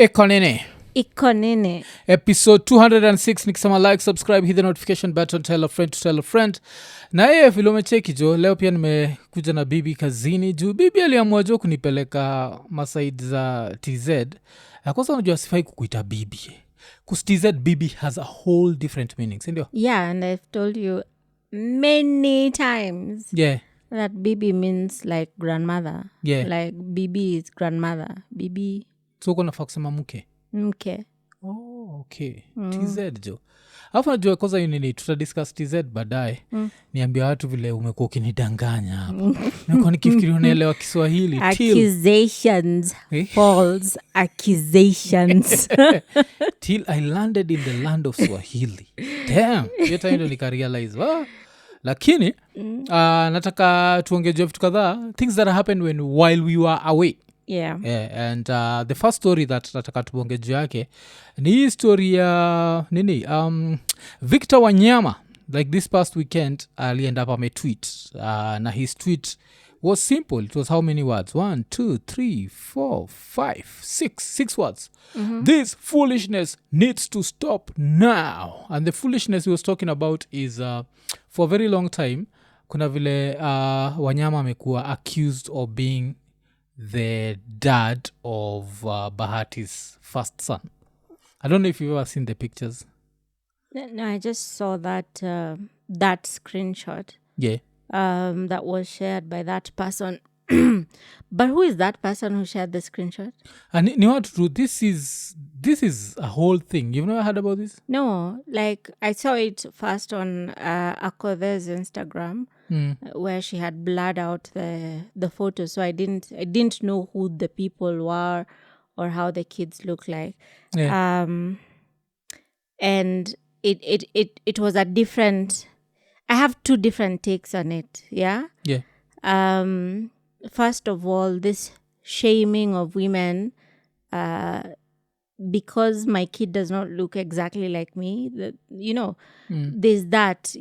Iko Nini. Iko Nini. Episode 206. Nikisema like, subscribe, hit the notification button, tell a friend to tell a friend. Na yeye vile umecheki jo, leo pia nimekuja na bibi kazini juu bibi aliamua jo kunipeleka masaid za TZ. Kwanza unajua sifai kukuita bibi. Because TZ bibi has a whole different meaning, sindio? Yeah, and I've told you many times that bibi means like grandmother. Yeah. Like bibi is grandmother. Bibi. So uko nafaa kusema mke? Mke. Oh, okay. TZ jo. Alafu najua kwanza hiyo nini tutadiscuss TZ baadaye. Niambia watu vile umekuwa ukinidanganya hapa. Nilikuwa nikifikiri unaelewa Kiswahili. Accusations. False accusations. Till I landed in the land of Swahili. Damn. Hiyo time ndo nikarealize. Lakini nataka tuongejea vitu kadhaa. Things that happened while we were away. Yeah. And the first story that nataka tubonge juu yake ni hii story ya Victor Wanyama. Like this past weekend alienda up ametweet na his tweet was simple. It was how many words? 1 2 3 4 5 6 words. This foolishness needs to stop now. And the foolishness he was talking about is for a very long time kuna vile Wanyama amekuwa accused of being the dad of Bahati's first son. I don't know if you've ever seen the pictures. No, I just saw that that screenshot. Yeah. That was shared by that person. But who is that person who shared the screenshot? And you know what to do? This is a whole thing. You've never heard about this? No, like I saw it first on Akothe's Instagram, where she had blurred out the photos. So I didn't know who the people were or how the kids look like. Yeah. And it was a different. I have two different takes on it. Yeah. Yeah. First of all, this shaming of women, because my kid does not look exactly like me, there's that,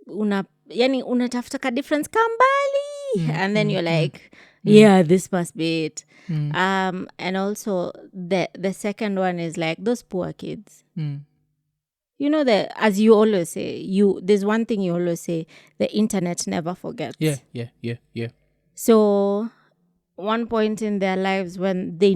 unatafuta ka difference kambali, and then you're like, yeah, this must be it. And also the second one is like those poor kids. You know, as you always say, there's one thing you always say, the internet never forgets. Yeah. So one point in their lives when they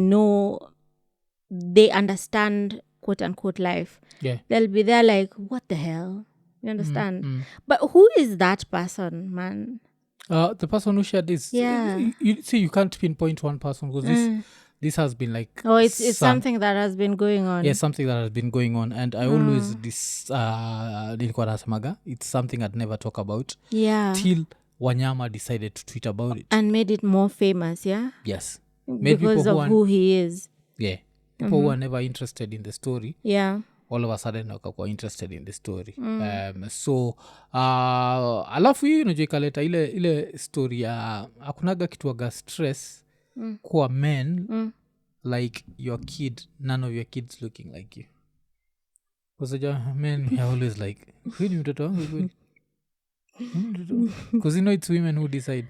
understand quote unquote life, they'll be there like, what the hell? You understand? But who is that person, man? The person who shared this. Yeah. You see, you can't pinpoint one person because this has been like... Oh, it's something that has been going on. Yeah, something that has been going on. And I always, nilikuwa nasemaga, it's something I'd never talk about. Yeah. Till Wanyama decided to tweet about it. And made it more famous, yeah? Yes. Because of who he is. Yeah. People who are never interested in the story. Yeah. All of a sudden wakakuwa interested in the story. So alafu hii unajua ikaleta ile story ya hakunaga kituaga stress kwa men like your kid, none of your kids looking like you. Because men are always like, huyu ni mtoto wangu kweli? Because it's women who decide.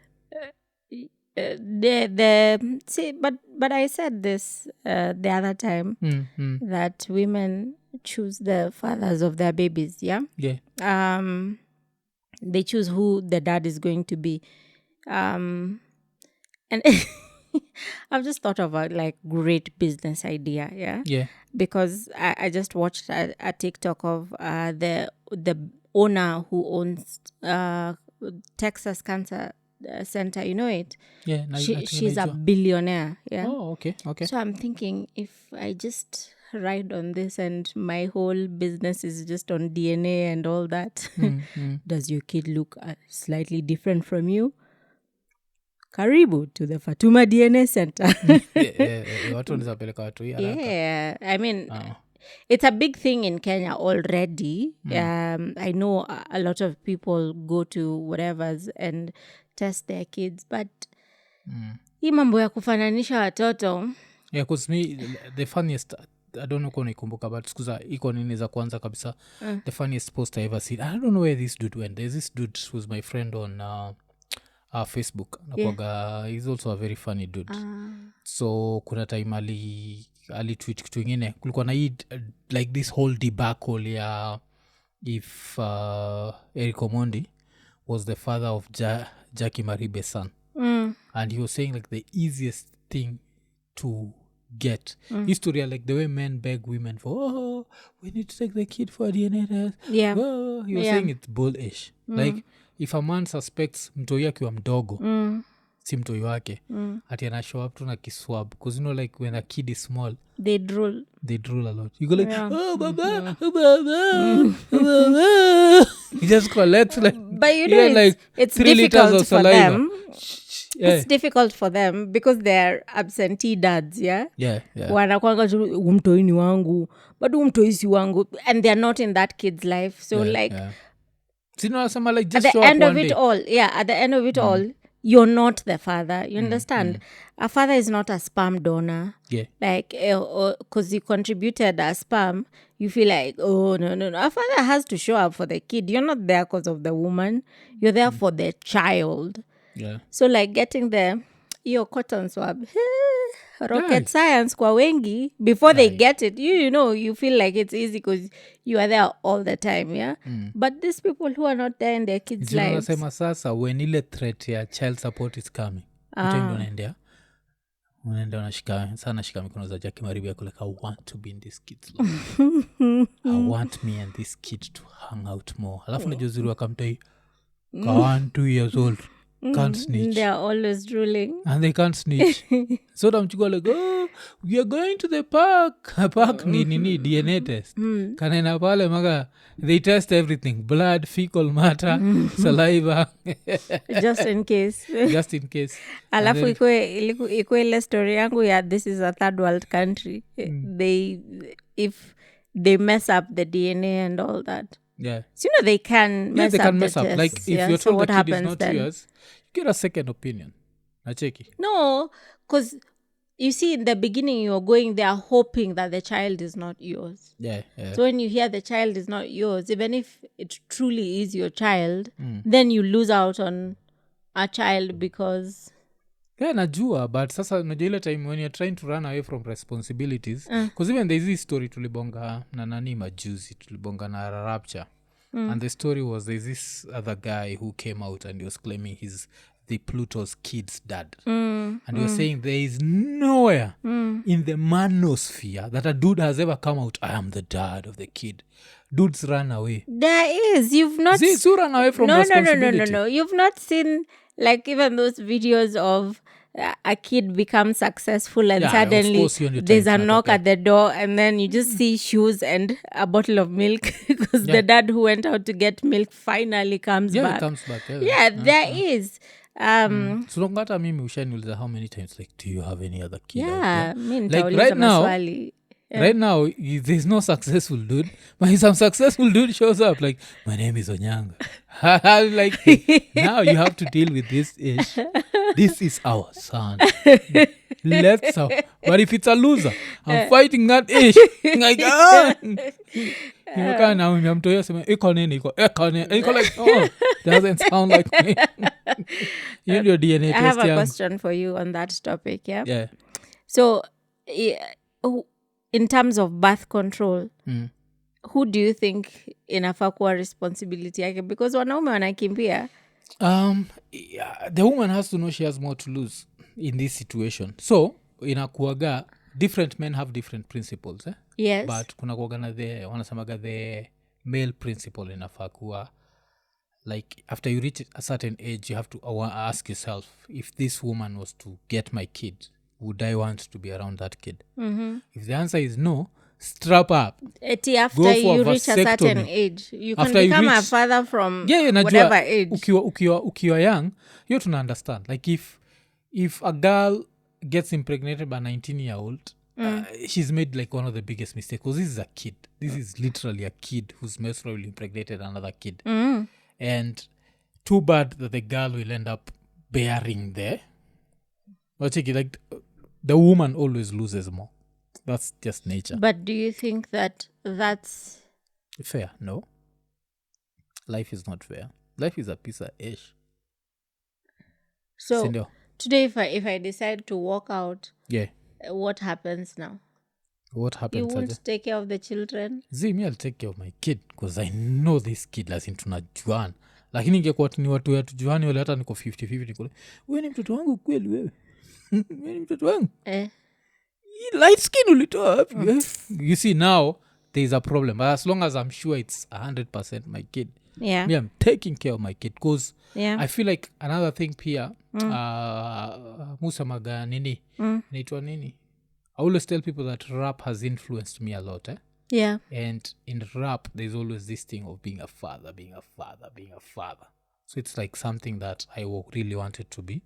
But I said this the other time that women choose the fathers of their babies, yeah? Yeah. They choose who the dad is going to be. And I've just thought about like great business idea, yeah? Yeah. Because I just watched a TikTok of the owner who owns Texas Cancer Center, you know it? Yeah. She's a billionaire, yeah? Oh, okay. So I'm thinking if I just ride on this and my whole business is just on DNA and all that, does your kid look slightly different from you? Karibu to the Fatuma DNA Center. Yeah, I mean, it's a big thing in Kenya already. I know a lot of people go to whatever's and test their kids, but hii mambo ya kufananisha watoto. Yeah, because me, the funniest, I don't know kama nikumbuka, but sikuza Iko Nini za kwanza kabisa, the funniest post I ever seen. I don't know where this dude went. There's this dude who's my friend on Facebook nakwaga he's also a very funny dude so kuna time alitweet kitu ingine kulikuwa na hii like this whole debacle ya if Eric Omondi was the father of Jackie Maribe's son and he was saying like the easiest thing to get history like the way men beg women for we need to take the kid for DNA test he was saying it's bullish like if a man suspects mtoi akiwa mdogo si mtoi wake ati ana show up tu na kiswab because you know like when a kid is small they drool a lot you go like baba baba you just collect like but you know like it's 3 liters difficult of for saliva. them it's difficult for them because they're absentee dads yeah wanakwanga umtoi ni wangu but umtoi si wangu and they're not in that kid's life so like sinasema like just at show the up end of one it day. all at the end of it all you're not the father you understand a father is not a sperm donor like because you contributed a sperm you feel like no a father has to show up for the kid you're not there because of the woman you're there for the child so like getting your cotton swab rocket science kwa wengi before they get it you know you feel like it's easy because you are there all the time but these people who are not there in their kids lives nasema sasa when ile threat ya child support is coming utaenda unaenda unashika mikono za Jackie Maribe like I want to be in this kid's life I want me and this kid to hang out more alafu najua uzuri wakamtoi 2 years old can't snitch they are always drooling and they can't snitch so tamchukua like we are going to the park ni DNA test kanaenda pale maka they test everything blood fecal matter saliva just in case alafu iko ile story yangu ya this is a third world country if they mess up the DNA and all that so you know they can mess up tests, like if you're told so the kid is not then? Yours you get a second opinion nacheki no because you see in the beginning you're going there hoping that the child is not yours so when you hear the child is not yours even if it truly is your child then you lose out on a child because najua but sasa unajua ile time when you're trying to run away from responsibilities because even there's this story tulibonga na nani majuzi tulibonga na Rapture and the story was there's this other guy who came out and he was claiming he's the Pluto's kid's dad and he was saying there is nowhere in the manosphere that a dude has ever come out I am the dad of the kid dudes run away there is you've not run away from responsibility no you've not seen like even those videos of a kid becomes successful and suddenly there's a knock at the door and then you just see shoes and a bottle of milk because the dad who went out to get milk finally comes back there is so hata mimi ushaniuliza how many times like do you have any other kid like right now there's no successful dude but some successful dude shows up like my name is Onyanga like now you have to deal with this ish this is our son let's but if it's a loser I'm fighting that ish like you now mtoyo sema iko nini iko like doesn't sound like me you need your DNA test I have a question for you on that topic so in terms of birth control who do you think inafaa kuwa responsibility yake because wanaume wanakimbia the woman has to know she has more to lose in this situation so inakuaga different men have different principles yes but kuna kuaga na wanasemaga the male principle inafaa kuwa like after you reach a certain age you have to ask yourself if this woman was to get my kid would I want to be around that kid if the answer is no strap up after you reach a certain age you can become a father from whatever age ukiwa young you tuna understand like if a girl gets impregnated by a 19-year-old she's made like one of the biggest mistakes because this is a kid this is literally a kid who's menstrually impregnated another kid and too bad that the girl will end up bearing like the woman always loses more that's just nature but do you think that that's fair? No, life is not fair. Life is a piece of ish. So Sindio? today, if I decide to walk out, Yeah. what happens now? What You happens aje? won't take care of the children. Zee, me I'll take care of my kid because I know this kid lazim tunajuana, lakini ingekuwa ni watu yatujuani wale hata niko 50-50 kule, wewe ni mtoto wangu kweli wewe? Wewe ni mtoto wangu? Hii light skin ulitoa wapi wewe? You see now there is a problem, but as long as I'm sure it's 100% my kid, Yeah. me I'm taking care of my kid because Yeah. I feel like another thing pia musamaga nini naitwa nini, I always tell people that rap has influenced me a lot, Yeah. and in rap there's always this thing of being a father. So it's like something that I really wanted to be.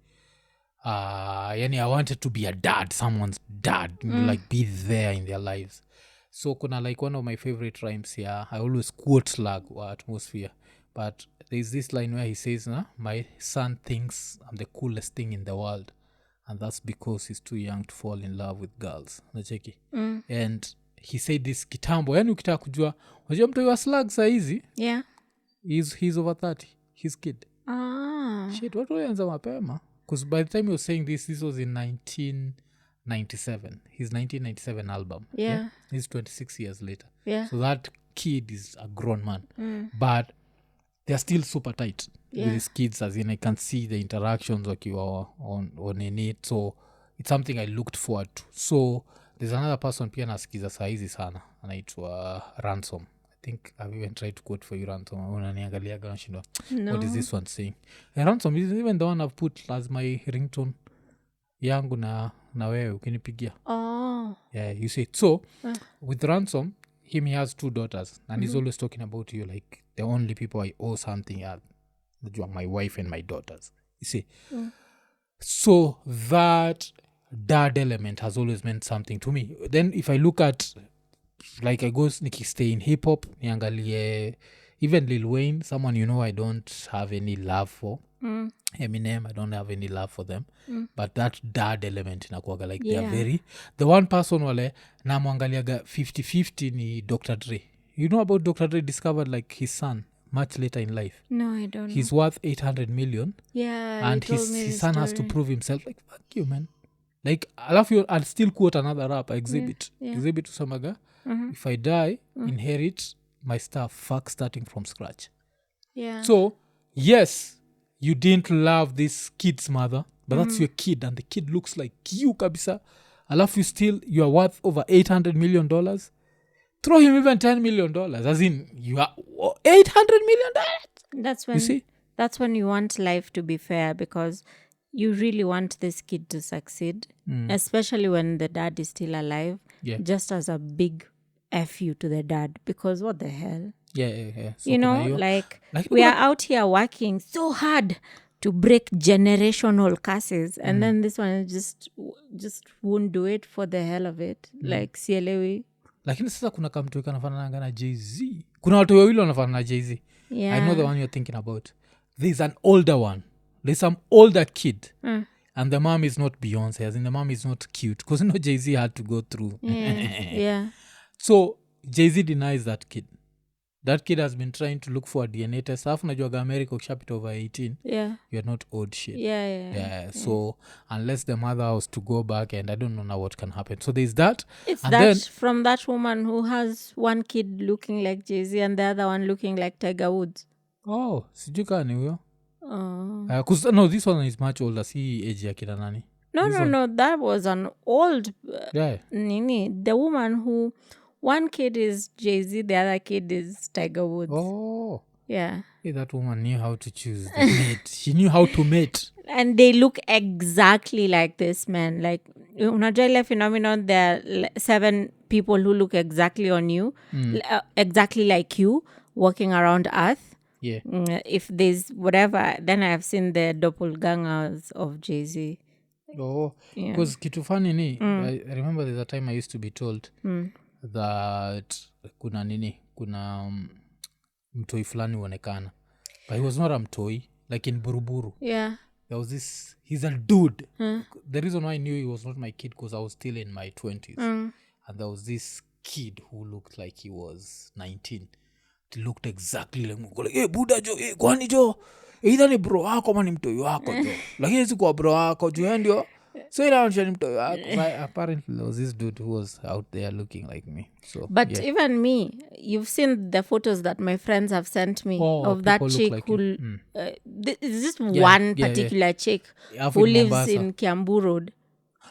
Yani I wanted to be a dad, someone's dad, like be there in their lives. So kuna like one of my favorite rhymes here, I always quote lag or atmosphere, but there's this line where he says, my son thinks I'm the coolest thing in the world, and that's because he's too young to fall in love with girls. Nacheki. And he said this kitambo, yani ukitaka kujua unajua mtu wa slag saizi, Yeah. he's over 30, his kid. Shit, watu walianza mapema, because by the time he was saying this was in 1997, his 1997 album. Yeah. He's 26 years later. Yeah. So that kid is a grown man, but they're still super tight with his kids, as in I can see the interactions wakiwa on in it. So it's something I looked forward to. So there's another person pia nasikiza saizi sana anaitwa Ransom. I think I've even tried to quote for you, Ransom. Unaniangaliaga nashindwa, what is this one saying? Ransom is even the one I've put as my ringtone yangu na wewe ukinipigia. Yeah, you see. So with Ransom, he has 2 daughters, and he's always talking about you like the only people I owe something are my wife and my daughters, you see. So that dad element has always meant something to me. Then if I look at, like, I go stay in hip hop, niangalie even Lil Wayne, someone I don't have any love for. Eminem, I don't have any love for them, but that dad element inakuaga like they're very, the one person wale namwangaliaga 50-50 ni Dr. Dre. You know about Dr. Dre discovered like his son much later in life. No, I don't He's worth 800 million. Yeah. And his son has to prove himself. Like, fuck you, man. Like, I'll still quote another rap, Exhibit. Exhibit usamaga, if I die, inherit my stuff, fuck starting from scratch. Yeah. So, yes, you didn't love this kid's mother, but that's your kid, and the kid looks like you kabisa. Alafu you are worth over $800 million. Throw him even $10 million, as in you are $800 million. That's when you see, that's when you want life to be fair, because you really want this kid to succeed, especially when the dad is still alive. Just as a big F you to the dad, because what the hell? Yeah. So like we are out here working so hard to break generational curses, and then this one just won't do it for the hell of it. Like sielewi. Lakini sasa kuna kamtu kanafanana na Jay-Z. Kuna watu wawili wanafanana na Jay-Z. I know the one you're thinking about. There's an older one. There's some older kid. And the mom is not Beyonce, as in the mom is not cute, because Jay-Z had to go through. Yeah. So Jay-Z denies that kid. That kid has been trying to look for a DNA test. Alafu najuaga America ukishapita over 18, you're not old shit. Yeah. So unless the mother was to go back, and I don't know now what can happen. So there's that. It's and that then, from that woman who has one kid looking like Jay-Z and the other one looking like Tiger Woods. Oh, sijui kaa ni huyo. No, this one is much older. Si age ya kina nani. No, that was an old Nini. The woman who, one kid is Jay-Z, the other kid is Tiger Woods. Oh. Yeah. Hey, that woman knew how to choose the mate. She knew how to mate. And they look exactly like this man. Like, unajua ile phenomenon, there are 7 people who look exactly on you, exactly like you, walking around Earth. Yeah. If there's whatever, then I have seen the doppelgangers of Jay-Z. Oh, because kitu funny ni, I remember there's a time I used to be told that kuna mtoi fulani uonekana, but he was not a mtoi, like in Buruburu. Yeah. There was this, he's a dude. The reason why I knew he was not my kid, because I was still in my 20s. And there was this kid who looked like he was 19. it looked exactly like Mungu. Like, buda jo, kwani jo either ni bro wako ama ni mtoi wako jo, lakini si kwa bro wako jo, yeye ndio so inaonyesha ni mtoi wako. So apparently there was this dude who was out there looking like me. So But even me, you've seen the photos that my friends have sent me of that people look chick like who you. is just one particular chick Alafu who in lives Mombasa. in Kiambu Road.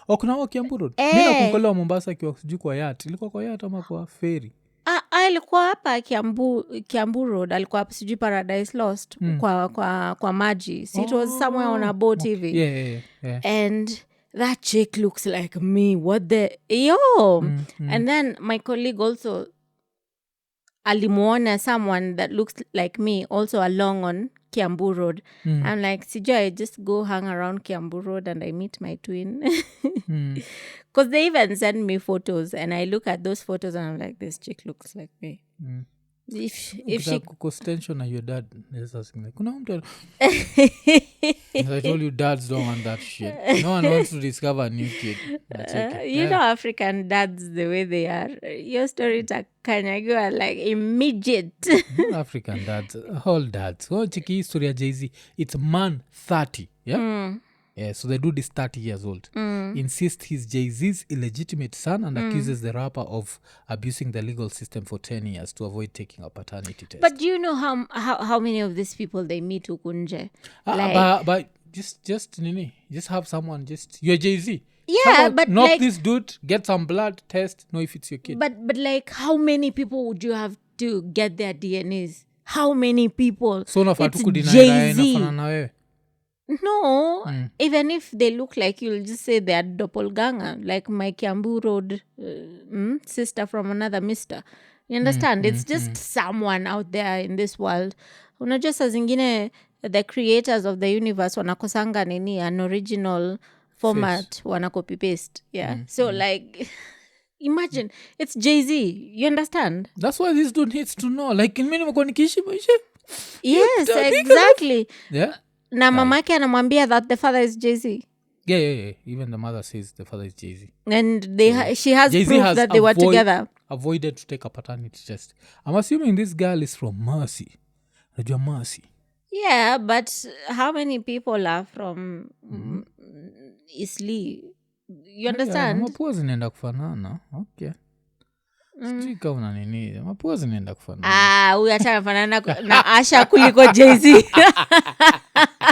Kuna Kiambu Road. Mimi nakumbuka Mombasa kiwa sijui kwa yacht. Ilikuwa kwa yacht ama kwa ferry? Alikuwa hapa Kiambu Road, alikuwa hapa sijui Paradise Lost kwa maji. So it was somewhere on a boat hivi. Yeah. And that chick looks like me. What the And then my colleague also alimuona someone that looks like me also along on Kiambu Road. I'm like, Sijui, I just go hang around Kiambu Road and I meet my twin. Because they even send me photos and I look at those photos and I'm like, this chick looks like me. If she tension na your dad is asking like, kuna mtu I told you dads don't want that shit. No one wants to discover a new kid. You know African dads the way they are. Your story takanyagiwa like immediate. African dads, all dads. Chiki history ya Jay-Z, it's man 30, yeah? Yeah, so the dude is 30 years old. Insists he's Jay-Z's illegitimate son and accuses the rapper of abusing the legal system for 10 years to avoid taking a paternity test. But do you know how many of these people they meet ukunje? But just Nini, just have someone you're Jay-Z. Yeah, someone but knock like, this dude, get some blood test, know if it's your kid. But like, how many people would you have to get their DNAs? How many people? So nafaa It's tu kudeny Jay-Z. nafanana na wewe. No, even if they look like, you'll just say they're doppelganger, like my Kiambu Road sister from another mister. You understand? It's just someone out there in this world. Unajua saa zingine the creators of the universe wanakosanga nini an original format wanacopy paste. Yeah. So like imagine it's Jay-Z. You understand? That's why this dude needs to know. Like mimi nimekuwa nikiishi maisha. Yes, exactly. Yeah. Na mamake anamwambia that the father is Jay-Z. Yeah. Even the mother says the father is Jay-Z. And she has Jay-Z proof has that they were together. Avoided to take a paternity test. I'm assuming this girl is from Mercy. Najua Mercy. Yeah, but how many people are from Eastleigh? You understand? Mapua zinaenda kufanana. Okay. Sijui kama una nini. Mapua zinaenda kufanana. Huyu hata anafanana na Asha kuliko Jay-Z.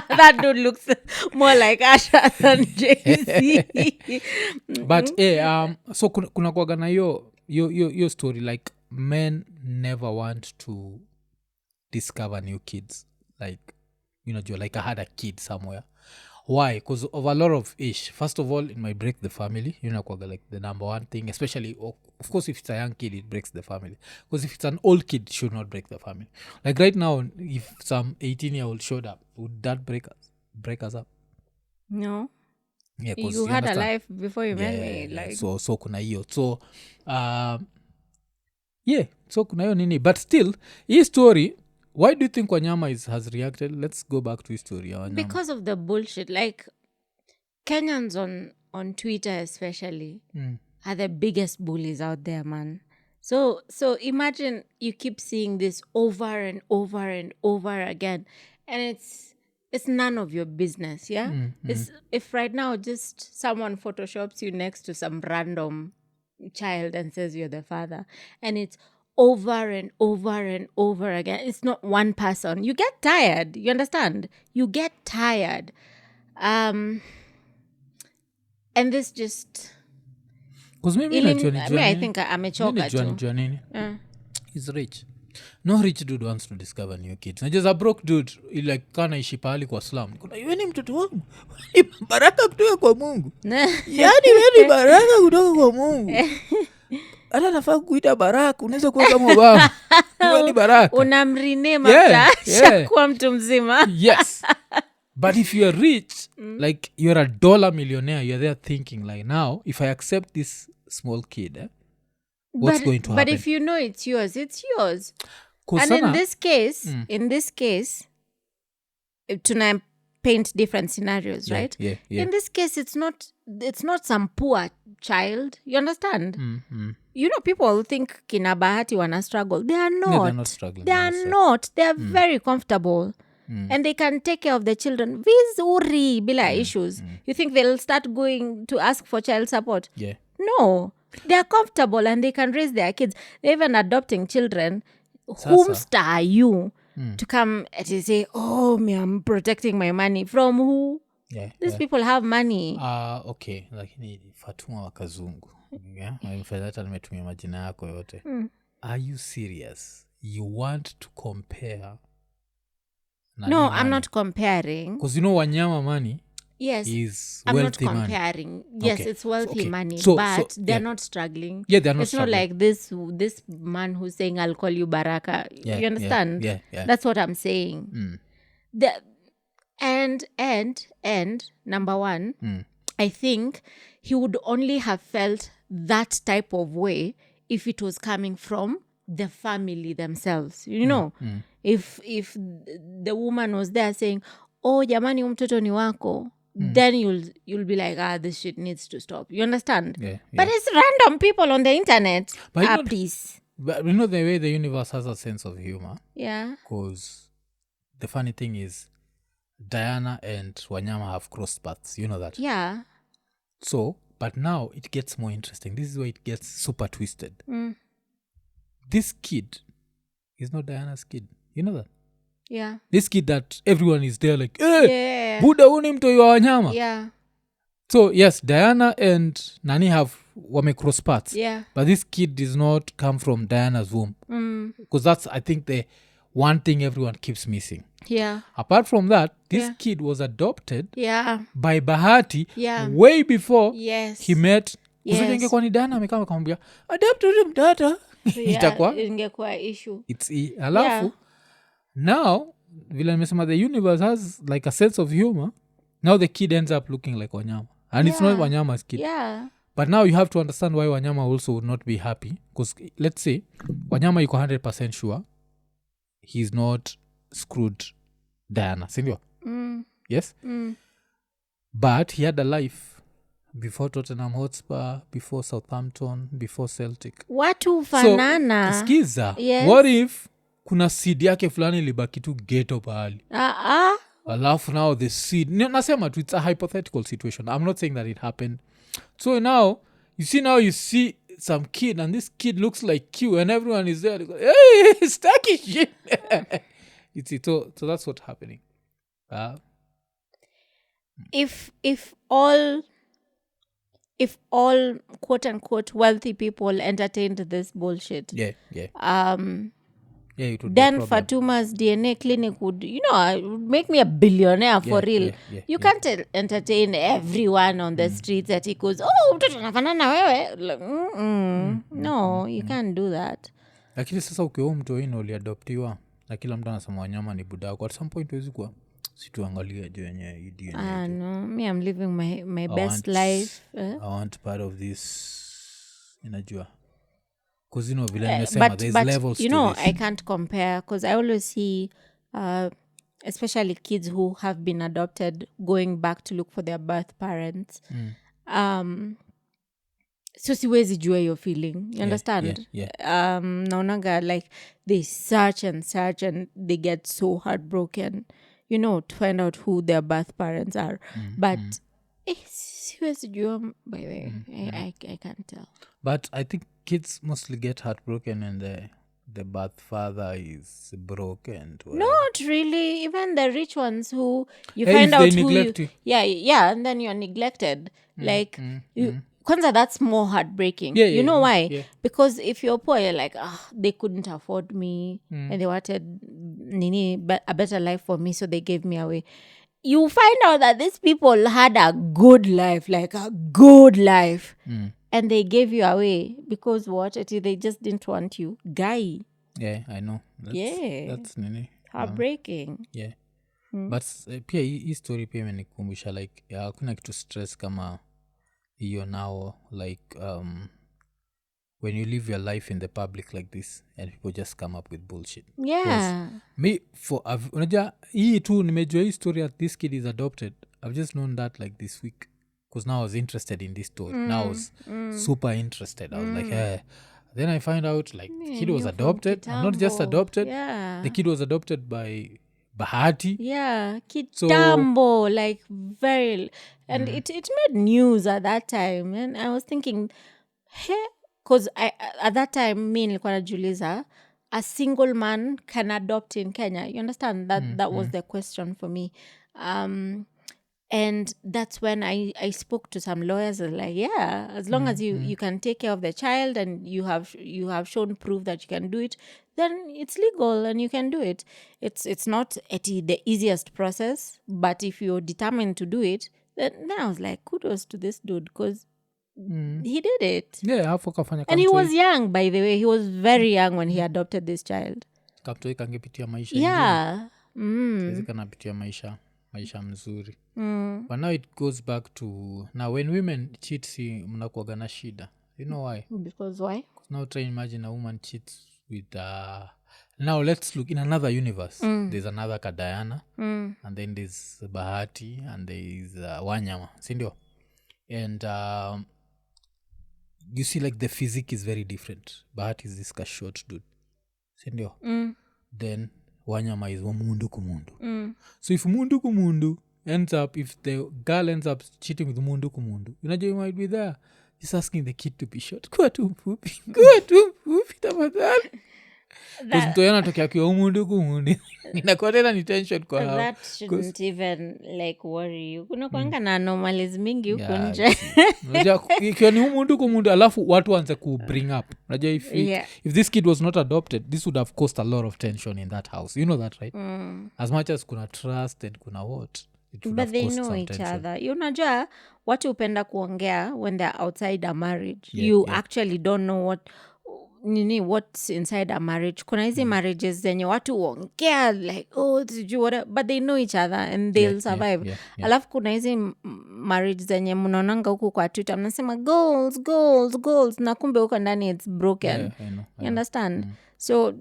That dude looks more like Asha than Jay-Z. But so kuna kuwaga na your story like men never want to discover new kids. Like, like I had a kid somewhere. Why? Because of a lot of ish. First of all, it might break the family. Like the number one thing, especially, of course, if it's a young kid, it breaks the family. Because if it's an old kid, it should not break the family. Like right now, if some 18-year-old showed up, would that break us up? No. Yeah, you had a life before you met me. Yeah. Like. So kuna hiyo. So, so kuna hiyo nini. But still, his story, why do you think Wanyama has reacted? Let's go back to his story. Wanyama. Because of the bullshit. Like, Kenyans on Twitter especially are the biggest bullies out there, man. So imagine you keep seeing this over and over and over again. And it's none of your business, yeah? It's if right now just someone photoshops you next to some random child and says you're the father, and it's over and over and over again. It's not one person. You get tired. You understand? You get tired. And this just... Because maybe I think amechoka tu. He's rich. No rich dude wants to discover new kids. Na just a broke dude, like kana ishi pahali kwa slum. Kuna yeye mtoto wangu. Ni baraka kutoka kwa Mungu. Yaani wewe ni baraka kutoka kwa Mungu. Hata nafaa kuita baraka, unaweza kuwa kama Obama. Wewe ni baraka. Unamrename after kwa mtu mzima. Yes. But if you're rich, like you're a dollar millionaire, you're there thinking like, now, if I accept this small kid, what's going to happen? But if you know it's yours, it's yours. And in this case, tuna paint different scenarios, right? Yeah. In this case, it's not some poor child. You understand? you know, people think kina Bahati wana struggle. They are not. No, they're not struggling. They are not. They are very comfortable. And they can take care of the children vizuri bila issues. You think they'll start going to ask for child support? Yeah. No. They are comfortable and they can raise their kids. They're even adopting children. Whomst are you to come and say, oh, me, I'm protecting my money? From who? Yeah. These people have money. Okay. Lakini Fatuma wa Kazungu. Yeah? Hata nimetumia majina yako yote. Are you serious? You want to compare? No, I'm not comparing. Because you know Wanyama money is I'm wealthy not comparing. Money. Yes, it's wealthy money, but they're not struggling. Yeah, they're not It's struggling. not like this man who's saying, I'll call you Baraka. Yeah, you understand? Yeah. That's what I'm saying. And number one, I think he would only have felt that type of way if it was coming from the family themselves. You know, if the woman was there saying, oh, jamani mtoto ni wako, then you'll be like, this shit needs to stop. You understand? Yeah. But it's random people on the internet. But Please. But you know the way the universe has a sense of humor? Yeah. Because the funny thing is, Diana and Wanyama have crossed paths. You know that? Yeah. So, but now it gets more interesting. This is where it gets super twisted. This kid is not Diana's kid. You know that? Yeah. This kid that everyone is there like, hey, Yeah. Buddha uni mtoi wa Wanyama. Yeah. So, yes, Diana and Nani have wame cross paths. Yeah. But this kid does not come from Diana's womb. Because that's, I think, the one thing everyone keeps missing. Yeah. Apart from that, this kid was adopted by Bahati way before he met. Ingekuwa ni Diana amekaa akamwambia adopt huyu mtoto. Ingekuwa issue. Alafu now vile nimesema the universe has like a sense of humor. Now the kid ends up looking like Wanyama. And it's not Wanyama's kid. Yeah. But now you have to understand why Wanyama also would not be happy. Because let's say Wanyama yuko 100% sure he's not screwed Diana. Sindio? Yes? But he had a life before Tottenham Hotspur, before Southampton, before Celtic. Watu fanana. So, skiza. Yes. What if kuna seed yake fulani libaki tu ghetto pahali? Alafu now the seed. Nasema tu, it's a hypothetical situation. I'm not saying that it happened. So now, you see some kid and this kid looks like you and everyone is there. They go, hey, stacky shit. So that's what's happening. If all quote unquote wealthy people entertained this bullshit, it would then be a problem. Fatuma's DNA clinic would make me a billionaire for real. You can't entertain everyone on the streets that he goes, oh, mtoto anafanana wewe. Like, no, you can't do that. Lakini sasa ukiwa mtu wino uliadoptiwa na kila mtu anasema Wanyama ni budako, at some point huwezi kuwa situangalia juu yenye DNA. No, me I'm living my best life. I want part of this, inajua. Because vile nimesema, there's levels you to know, this. I can't compare because I always see especially kids who have been adopted going back to look for their birth parents. So siwezi jua your feeling. You understand? Yeah. Naonaga like they search and they get so heartbroken, to find out who their birth parents are. But siwezi jua, by the way. I can't tell. But I think kids mostly get heartbroken and the birth father is broken. Not really. Even the rich ones who you Hey, find if out they who neglect you, you. and then you're neglected. Kwanza, that's more heartbreaking. Yeah, you know why? Yeah. Because if you're poor, you're like, they couldn't afford me and they wanted a better life for me, so they gave me away. You find out that these people had a good life, like a good life. And they gave you away because what? They just didn't want you. Guy. Yeah, I know. That's nini. Heartbreaking. Yeah. But pia hii story pia imenikumbusha like hakuna kitu stress kama hiyo now like when you live your life in the public like this and people just come up with bullshit. Yeah. Me unajua hii tu nimejua hii story that this kid is adopted. I've just known that like this week. because now I was interested in this story. Now I was super interested. I was like, hey. Then I find out like the kid was adopted, and not just adopted. Yeah. The kid was adopted by Bahati. Yeah, kitambo, like very, and it made news at that time, and I was thinking, hey, because at that time me nilikuwa najiuliza, a single man can adopt in Kenya. You understand that was the question for me, and that's when I spoke to some lawyers. Like, yeah, as long as you can take care of the child and you have shown proof that you can do it, then it's legal and you can do it. It's not the easiest process, but if you're determined to do it, then I was like, kudos to this dude, because he did it. Yeah, hapo kafanya And he was young, by the way. He was very young when he adopted this child. Kaptoi kangepitia maisha Yeah. Siwezi kanapitia maisha mzuri. But now it goes back to, now when women cheat, si mnakuwaga na shida. You know why? Because why? Now try and imagine a woman cheats with now let's look in another universe. There's another Kadayana, and then there's Bahati, and there's Wanyama, sindio? And you see like the physique is very different. Bahati is this short dude, sindio? Then Wanyama is Mundu Kumundu. So if Mundu Kumundu ends up, if the girl ends up cheating with Mundu Kumundu, you might be there just asking the kid to be short. Kuwa tu mfupi tafadhali. Because mtu anatokea kwa Mundu Kumundu inakuwa tena ni tension kwa hao. That shouldn't even like worry you. Kuna kuanga na anomalies mingi huko nje. Unajua ikiwa ni Mundu Kumundu alafu watu waanze ku bring up. Unajua if this kid was not adopted, this would have caused a lot of tension in that house. You know that, right? As much as kuna trust and kuna what, but they know each other. Unajua watu upenda kuongea when they're outside a marriage. You actually don't know what's inside a marriage. Kuna hizi marriages zenye watu uongea like, oh, but they know each other and they'll survive. Alafu kuna hizi marriage zenye mnaonanga huku kwa Twitter mnasema goals, na kumbe huko ndani it's broken. I know. You understand? So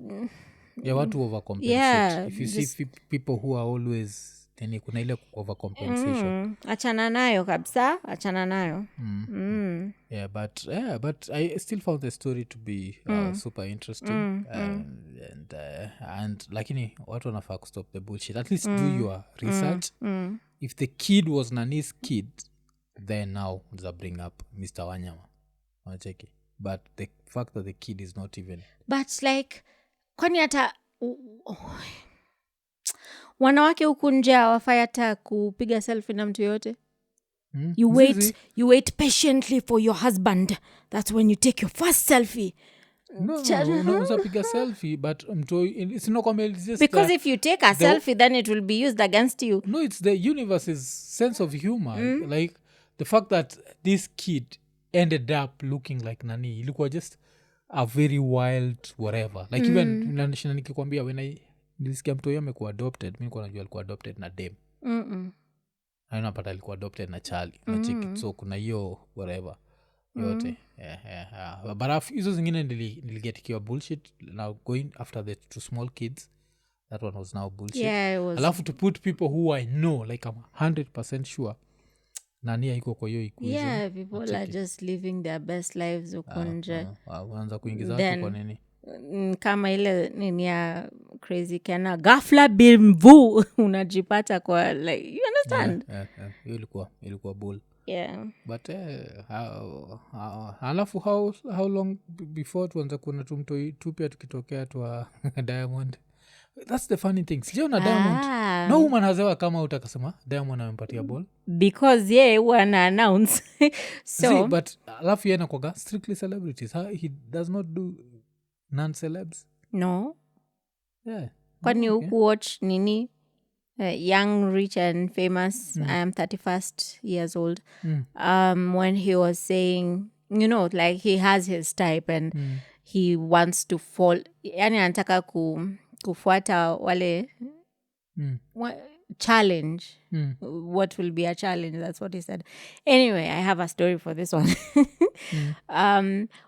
watu overcompensate. If you see people who are always then kuna ile overcompensation. Achana nayo kabisa, achana nayo. But I still found the story to be super interesting. And lakini watu wanafaa stop the bullshit. At least do your research. If the kid was Nani's kid, then now they bring up Mr. Wanyama. Wanacheki. But the fact that the kid is not even. But like kwani hata wanawake huku nje hawafai hata kupiga selfie na mtu yote. You wait patiently for your husband. That's when you take your first selfie. No, unapiga selfie, but it's not just because if you take a selfie, then it will be used against you. No, it's the universe's sense of humor. Like the fact that this kid ended up looking like Nani, ilikuwa just a very wild whatever. Like even nikikwambia when nilisikia mtu amekuwa adopted, mimi nilikuwa najua alikuwa adopted na dem. Napata alikuwa adopted na Charlie. So kuna hiyo whatever yote. But hizo zingine niligetikiwa bullshit. Now going after the two small kids, that one was now bullshit. Alafu to put people who I know, like I'm 100% sure Nani haiko kwa hiyo equation. People are just living their best lives huko nje. Unaanza kuingiza watu kwa nini? Kama ile nini ya crazy kana ghafla bimvu unajipata kwa like, you understand? Ilikuwa bull. But alafu how long before tuanza kuna tumtoi tupia tukitokea twa Diamond? That's the funny thing. Sijaona Diamond. No woman has ever come out akasema Diamond amempatia ball. Because wana announce. So see, but alafu yeye anakuwa strictly celebrities. He does not do non-celebs. No. Kwani watch nini? Young, rich and famous. I am 31st years old. When he was saying, like he has his type and he wants to fall. Yani anataka kufuata wale challenge. What will be a challenge? That's what he said. Anyway, I have a story for this one.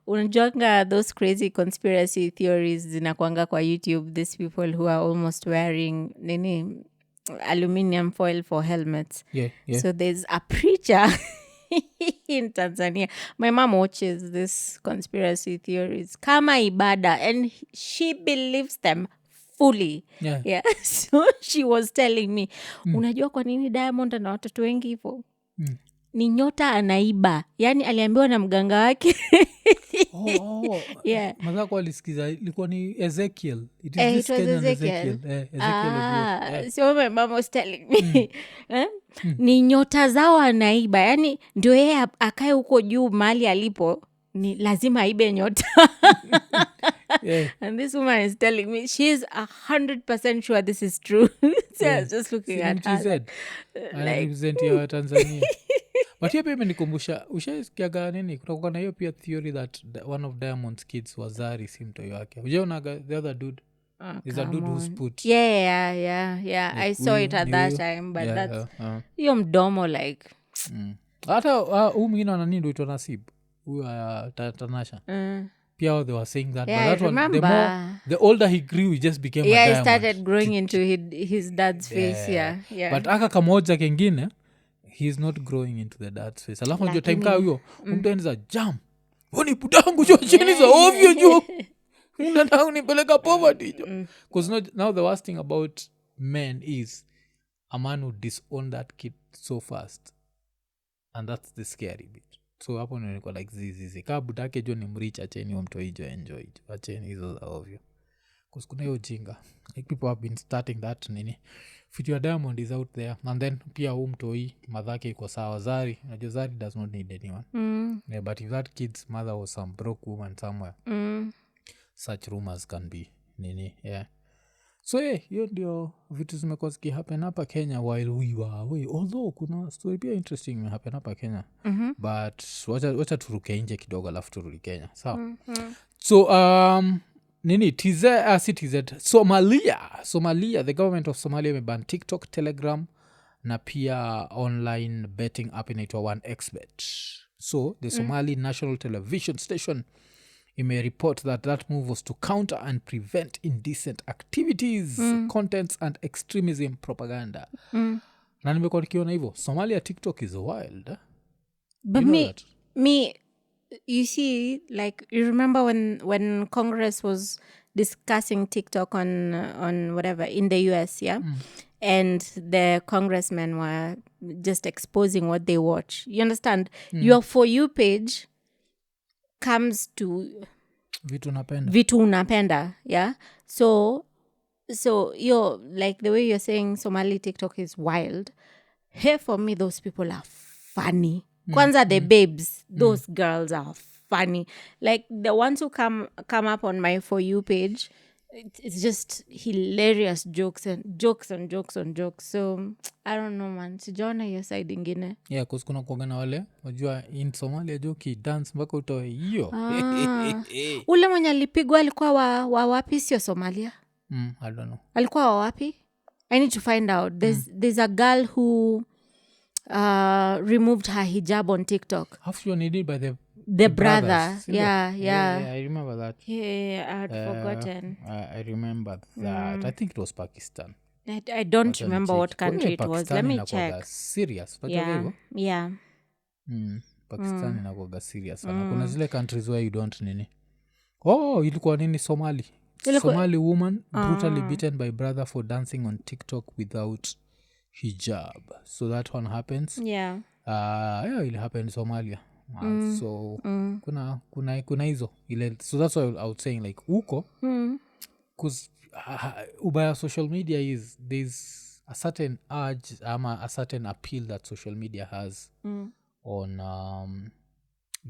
Unajuanga those crazy conspiracy theories zinakuanga kwa YouTube. These people who are almost wearing aluminium foil for helmets. Yeah. So there's a preacher in Tanzania. My mom watches this conspiracy theories kama ibada, and she believes them fully. Yeah. So she was telling me, unajua kwa nini Diamond ana watoto wengi hivyo? Ni nyota anaiba. Yani aliambiwa na mganga wake. Yeah. Mazako alisikiza ilikuwa ni Ezekiel. It was Ezekiel. So my mom was telling me ni nyota zao anaiba. Yani ndio yeye akae huko juu mahali alipo, ni lazima aibe nyota. Yeah. And this woman is telling me she's 100% sure this is true. So I was just looking at her. Represent ya Tanzania. But hiyo pia imenikumbusha, ushaisikiaga nini kutoka na hiyo pia theory that one of Diamond's kids was Zari, si mtoi wake. Ujaonaga the other dude? There's a dude who's put... Yeah. Like, I saw it at that time, but that's... Hiyo mdomo like... Hata huu mwingine wanani ndo itwa Nasib. Huyu Tanasha. Pia they were saying that. Yeah, but that I remember. The older he grew, he just became a Diamond. He started growing into his dad's face, yeah. But aka kamoja kengine, he's not growing into the dad's face. Alafu njua time kaa huyo, mtuenza jam. Wani putangu jua chini za ovyo juu. Unataka unipeleka poverty juu. Because now the worst thing about men is a man who disown that kid so fast. And that's the scary bit. So hapo nilikuwa like zizi. Kaa budake jo ni mrich, acheni wa mtu hijo enjoy. Acheni hizo za ovyo. Because kuna hiyo jinga. Like people have been starting that nini. Fit your Diamond is out there. And then pia huu mtoi madhake iko sawa. Zari, unajua Zari does not need anyone. Yeah, but if that kid's mother was some broke woman somewhere, such rumors can be nini. Yeah. So hiyo ndio vitu zimekuwa zikihappen hapa Kenya while we were away. Although kuna story pia interesting imehappen hapa Kenya. But wacha turuke nje kidogo alafu turudi Kenya. Sawa. So nini Somalia, the government of Somalia imeban TikTok, Telegram na pia online betting app inaitwa 1xbet. So the Somali National Television Station report that move was to counter and prevent indecent activities, contents and extremism propaganda. Na nimekuwa nikiona hivyo. Somalia TikTok is wild. But me you see, like, you remember when Congress was discussing TikTok on whatever in the US, yeah? And the congressmen were just exposing what they watch. You understand? Your For You page comes to vitu unapenda, yeah? So you're like, the way you're saying Somali TikTok is wild. Here for me, those people are funny. Kwanza the babes, those girls are funny. Like the ones who come up on my For You page, it's just hilarious jokes and jokes. So I don't know, man. Sijaona hiyo side ingine. Yeah, cause kuna kuagana wale wajua in Somalia joki dance mpaka utoe hiyo. Ule mwenye alipigwa alikuwa wa wapi? Sio Somalia. I don't know. Alikuwa wa wapi? I need to find out. There's a girl who removed her hijab on TikTok. How you needed by the brother. Yeah. I remember that. Yeah, I had forgotten. I remember that. I think it was Pakistan. I don't remember what country it was. Let me check. Serious. Yeah. Pakistan inakuwa serious sana. Kuna zile countries where you don't nini. Ilikuwa nini Somali. Somali woman brutally beaten by brother for dancing on TikTok without hijab. So that one happens. Yeah. It happened in Somalia. So kuna hizo ile. So that's why I was saying like huko because ubaya social media is there's a certain urge ama a certain appeal that social media has on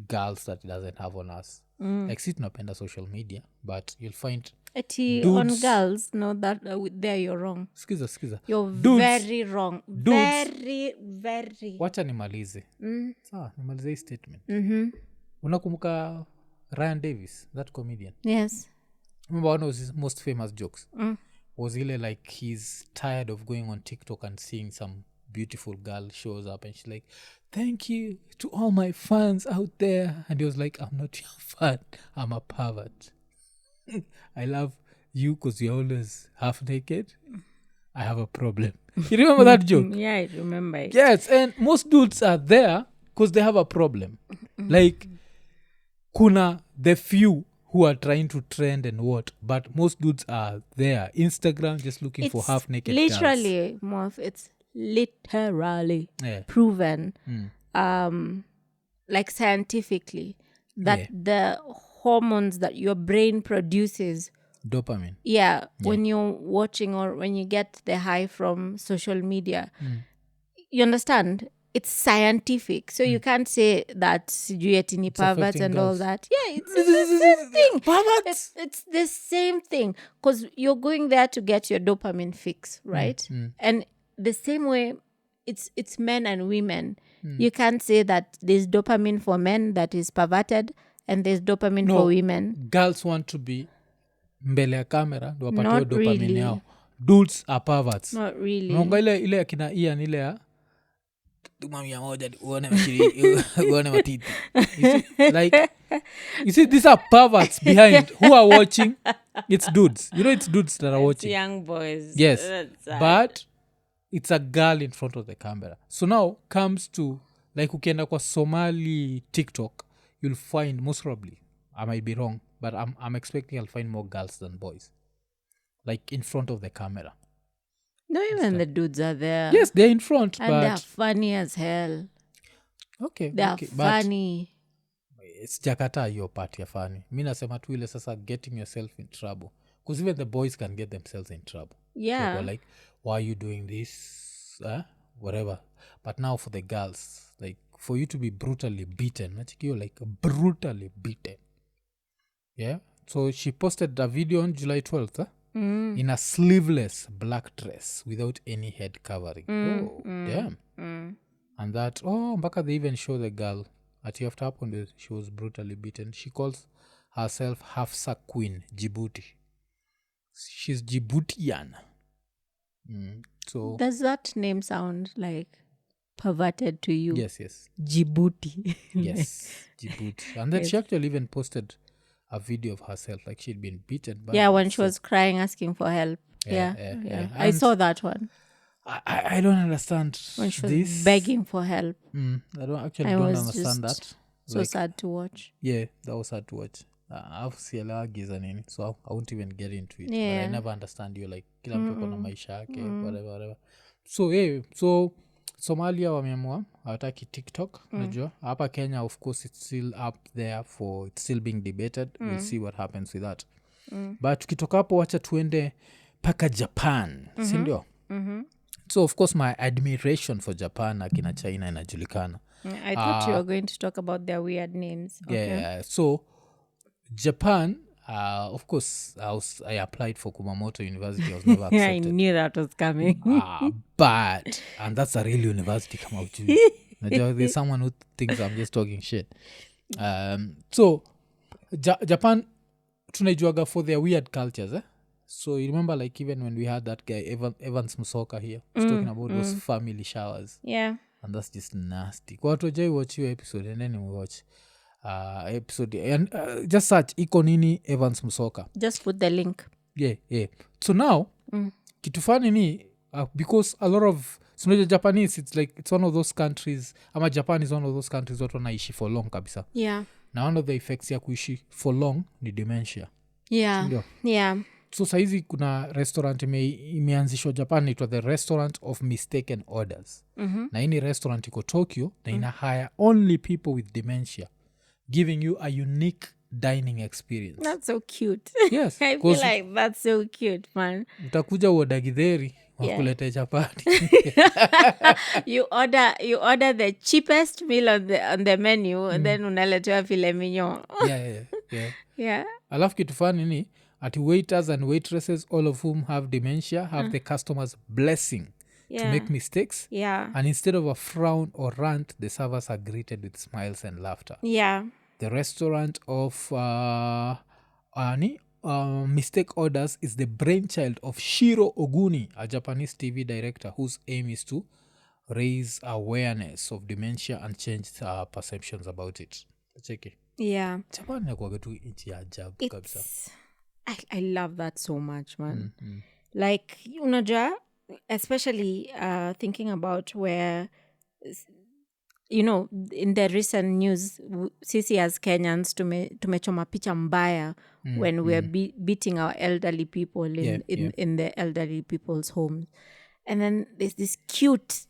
girls that it doesn't have on us. Like si tunapenda social media but you'll find on girls, no, that there you're wrong. Skiza. You're very wrong. Very. Wacha nimalize. Sawa, nimalize hii statement. Unakumbuka Ryan Davis, that comedian? Yes. Remember one of his most famous jokes? Was really like he's tired of going on TikTok and seeing some beautiful girl shows up and she's like, thank you to all my fans out there. And he was like, I'm not your fan. I'm a pervert. I love you because you're always half naked. I have a problem. You remember that joke? Yeah, I remember it. Yes, and most dudes are there because they have a problem. Like kuna the few who are trying to trend and what, but most dudes are there Instagram just looking for half naked girls. Literally, Morph, it's literally Yeah. proven, like scientifically, that the hormones that your brain produces, Dopamine. when you're watching or when you get the high from social media, you understand, it's scientific, so you can't say that sijui eti ni perverts and all girls. that. It's the same thing. Perverts. It's the same thing, because you're going there to get your dopamine fix, right? And the same way, it's men and women. You can't say that there's dopamine for men that is perverted and there's dopamine for women. Girls want to be mbele ya kamera ndo wapatiwe Not dopamine really. yao. Dudes are perverts. Not really. Unaonga ile akina Ian ile ya tumamia moja uone uone matiti. Like you see these are perverts behind who are watching. It's dudes. You know it's dudes that are watching. Young boys. Yes. But it's a girl in front of the camera. So now comes to like ukienda kwa Somali TikTok, you'll find most probably, I might be wrong, but I'm expecting I'll find more girls than boys. Like in front of the camera. No, even the dudes are there. Yes, they're in front, and but they're funny as hell. Okay. They're funny. It's jakata your part ya funny. Mi nasema tu ile sasa getting yourself in trouble. Because even the boys can get themselves in trouble. Yeah. Like, why are you doing this? Whatever. But now for the girls, like for you to be brutally beaten, you're like brutally beaten. Yeah. So she posted a video on July 12th in a sleeveless black dress without any head covering. Damn. And that, mpaka they even show the girl at after happened, she was brutally beaten. She calls herself Hafsa Queen, Djibouti. She's Djiboutian. So does that name sound like perverted to you? Yes. Djibouti. Yes, Djibouti. And then she actually even posted a video of herself, like she'd been beaten. When she was crying, asking for help. Yeah. I saw that one. I don't understand when she was this. begging for help. I don't understand that. So like, sad to watch. Yeah, that was sad to watch. I've seen nini, so I won't even get into it. Yeah. But I never understand you, like kila mtu kona maisha yake, whatever. So Somalia wameamua hawataki TikTok. Unajua hapa Kenya, of course, it's still up there for, it's still being debated. We'll see what happens with that. But tukitoka hapo wacha tuende paka Japan, si ndio? So of course my admiration for Japan akina China inajulikana. I thought you were going to talk about their weird names. Yeah. So Japan, of course, I applied for Kumamoto University. I was never accepted. I knew that was coming. But, and that's a real university, come out to there's someone who thinks I'm just talking shit. So Japan tunaijuaga for their weird cultures, So you remember, like, even when we had that guy Evans Musoka here, was talking about those family showers. Yeah. And that's just nasty. Kwa watu wajai watch your episode, and then we watch episode, and just search Iko Nini Evans Musoka. Just put the link. Yeah. So now kitu fani ni because a lot of Japanese, it's like it's one of those countries, ama Japan is one of those countries watu wanaishi for long kabisa. Yeah. Na one of the effects ya kuishi for long ni dementia. Yeah. So saizi kuna restaurant imeanzishwa Japan, itwa the Restaurant of Mistaken Orders. Na hii ni restaurant iko Tokyo na ina hire only people with dementia, giving you a unique dining experience. That's so cute. Yes. I feel like that's so cute, man. Utakuja uoda githeri wakulete chapati. You order the cheapest meal on the menu, and then unaletewa filet mignon. Yeah. Alafu kitu fani ni ati waiters and waitresses, all of whom have dementia, have the customer's blessing to make mistakes. Yeah. And instead of a frown or rant, the servers are greeted with smiles and laughter. Yeah. The restaurant of Mistake Orders is the brainchild of Shiro Oguni, a Japanese TV director whose aim is to raise awareness of dementia and change perceptions about it. Check it. Yeah. Japan inakuwaga tu nchi ya ajabu kabisa. I love that so much, man. Like, unajua, especially thinking about where you know, in the recent news, sisi as Kenyans tumechoma picha mbaya when we are beating our elderly people in the elderly people's homes. And then there's this cute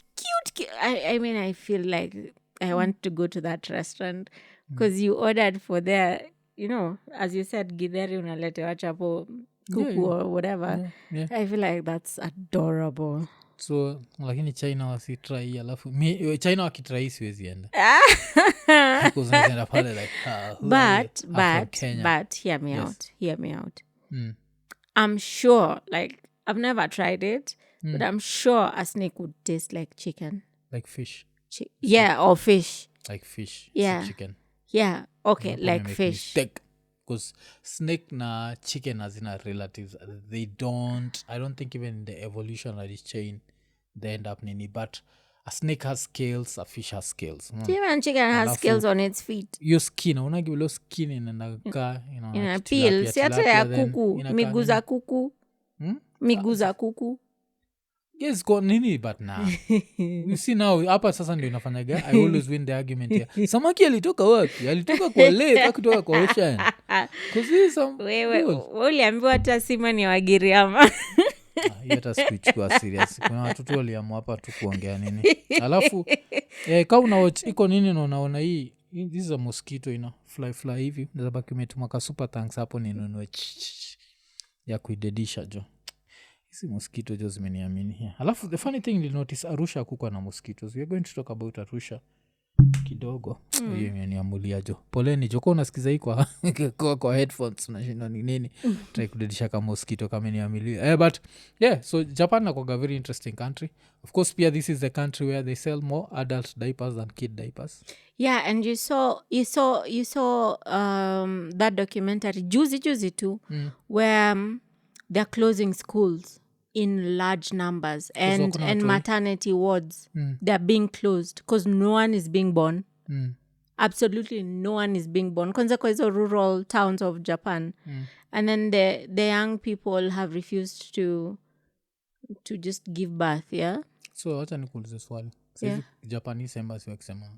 I mean, I feel like I want to go to that restaurant because you ordered for their, you know, as you said, githeri unaletewa chapo kuku or whatever. I feel like that's adorable. So lakini China wasitrai alafu China wakitrai siwezi enda because naenda pale like but hear me out. I'm sure, like, I've never tried it, but I'm sure a snake would taste like chicken, like fish, or fish, like fish, chicken, okay, like fish, because snake na chicken hazina relatives. I don't think even in the evolutionary chain they end up nini, but a snake has scales, a fish has scales. Even chicken has scales on its feet. Your skin, unagivilo skin inakaa, ina peel, si hata ya kuku, miguu za kuku. Yes, got nini, but nah. You see now, hapa sasa ndio inafanyaga. I always win the argument here. Samaki alitoka wapi? Alitoka kwa lake, akitoka kwa ocean. Wewe uliambiwa hata sima ni Wagiriama. Hata sikuichukua serious. Kuna watoto waliamua hapa tu kuongea nini. Alafu kama unawatch Iko Nini na unaona hii, this is a mosquito fly hivi. Nazabaki umetuma ka super thanks hapo ninunue ya kuidedisha jo. Hizi mosquito jo zimeniamini here. Alafu the funny thing you'll notice, Arusha kukwa na mosquitoes. We are going to talk about Arusha kidogo. Hiyo imeniamulia jo. Poleni jo, kwa unasikiza hii kwa headphones unashinda nini. Try kudedisha kama mosquito kama niamilia. But yeah, so Japan nakuwa very interesting country. Of course pia this is the country where they sell more adult diapers than kid diapers. Yeah, and you saw that documentary juzi too, where they're closing schools in large numbers and maternity wards. They're being closed because no one is being born. Absolutely no one is being born. Kwanza kwa hizo rural towns of Japan. And then the young people have refused to just give birth, yeah? So wacha nikuulize swali. So Japanese embassy wakisema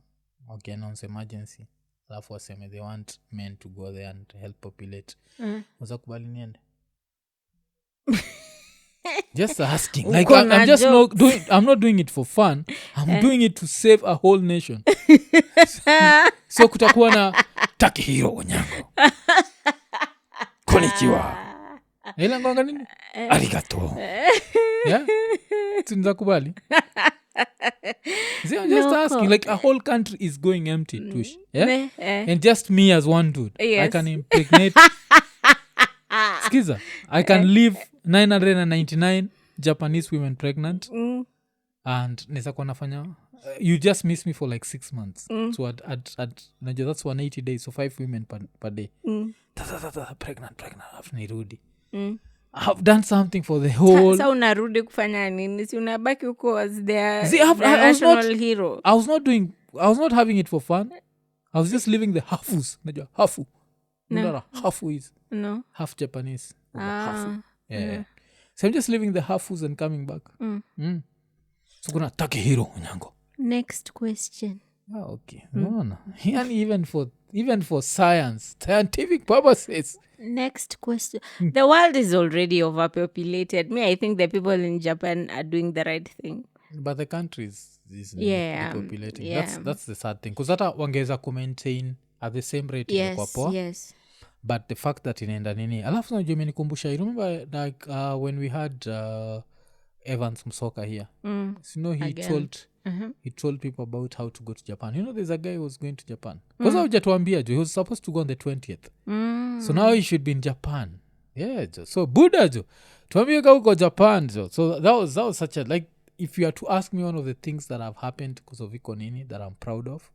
okay, announce emergency. Alafu waseme they want men to go there and help populate. Waza kubali niende? Just asking. Like I'm not doing it for fun. I'm doing it to save a whole nation. So kutakuwa na Takehiro Onyango. Konnichiwa. Ila ngonga nini? Arigato. Yeah? Tunza kubali. See, I'm just asking, like a whole country is going empty, Tush. Yeah? And just me as one dude. Yes. I can impregnate. Skiza. I can leave 999 Japanese women pregnant. And nisa kwa nafanya you just miss me for like 6 months. So that's 180 days, so 5 women per day. Pregnant afu nirudi. I've done something for the whole. Sasa unarudi kufanya nini? Si unabaki huko as their national hero. I was not having it for fun. I was just living the hafus. Unajua hafu. No. Hafu is half Japanese. Hafu. Yeah. So I'm just living the hafus and coming back. So kuna Takehiro Onyango. Next question. Okay. No. Even for scientific purposes. Next question. The world is already overpopulated. I think the people in Japan are doing the right thing. But the country is depopulating. Yeah. That's the sad thing. Because hata wangeza ku-maintain at the same rate. Yes. But the fact that inaenda nini. Alafu najua imenikumbusha. You remember like when we had Evans Msoka here. So, he told people about how to go to Japan. You know, there's a guy who was going to Japan. Because hujatuambia jo, he was supposed to go on the 20th. So now he should be in Japan. Yeah, jo. So Buddha jo, tuambie ka uko Japan jo. So that was such a, like, if you are to ask me one of the things that have happened because of Iko Nini that I'm proud of,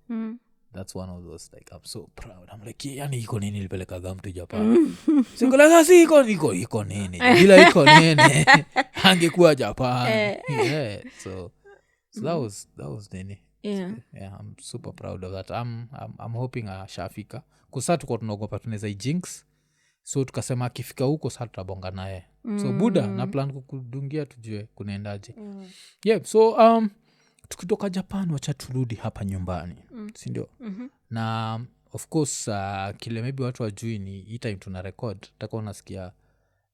that's one of those, like, I'm so proud. I'm like, yani Iko Nini ilipeleka gam to Japan. Siko like, si Iko Nini. Bila Iko Nini, angekuwa Japan. Yeah, so that was Nini. Yeah. Yeah, I'm super proud of that. I'm hoping ashafika. Kusa tuko tunaogopa tunaweza jinx. So tukasema akifika huko sasa tutabonga naye. So Buddha na plan kukudungia tujue kunaendaje. Yeah, so tukitoka Japan wacha turudi hapa nyumbani sindio na of course kile maybe watu wajui ni hii time tuna record taka unasikia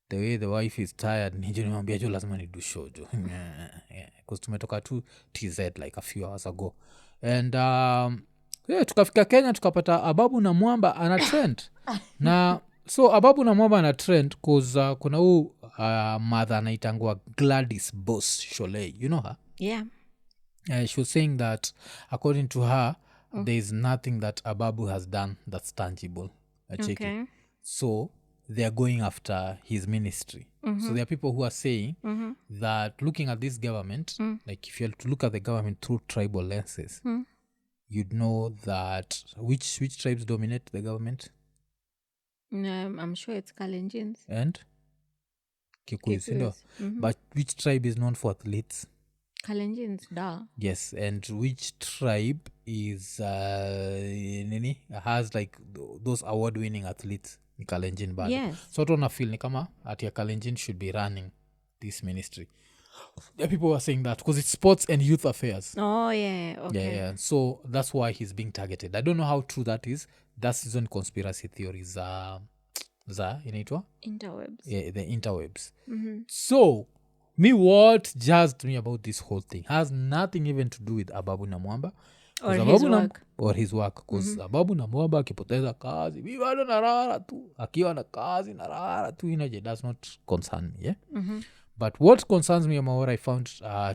the way the wife is tired nije nimwambia jo lazima nidu show jo because tumetoka tu TZ like a few hours ago and tukafika Kenya tukapata Ababu na Mwamba ana trend na so Ababu na Mwamba ana trend cause kuna huu mother anaitangwa Gladys Boss Sholei you know her Yeah. She was saying that according to her there is nothing that Ababu has done that's tangible Okay. so they are going after his ministry so there are people who are saying that looking at this government like if you are to look at the government through tribal lenses you'd know that which tribes dominate the government I'm sure it's Kalenjins. and Kikuyu sindio? But which tribe is known for athletes? Kalenjins, da. Yes, and which tribe is nini has like those award-winning athletes in Kalenjin bado. Yes. So watu wanafeel ni kama ati ya Kalenjin should be running this ministry. Yeah, people were saying that because it's sports and youth affairs. Oh, yeah. Okay. Yeah. So that's why he's being targeted. I don't know how true that is. That's his own conspiracy theories. Za inaitwa? Interwebs. Yeah, the interwebs. So me what jazzed me about this whole thing has nothing even to do with Ababu na Mwamba Or 'Cause his Ababu na- work. or his work because Ababu na Mwamba akipoteza kazi mi bado narara tu akiwa na kazi narara tu inaje does not concern me yeah? But what concerns me about what I found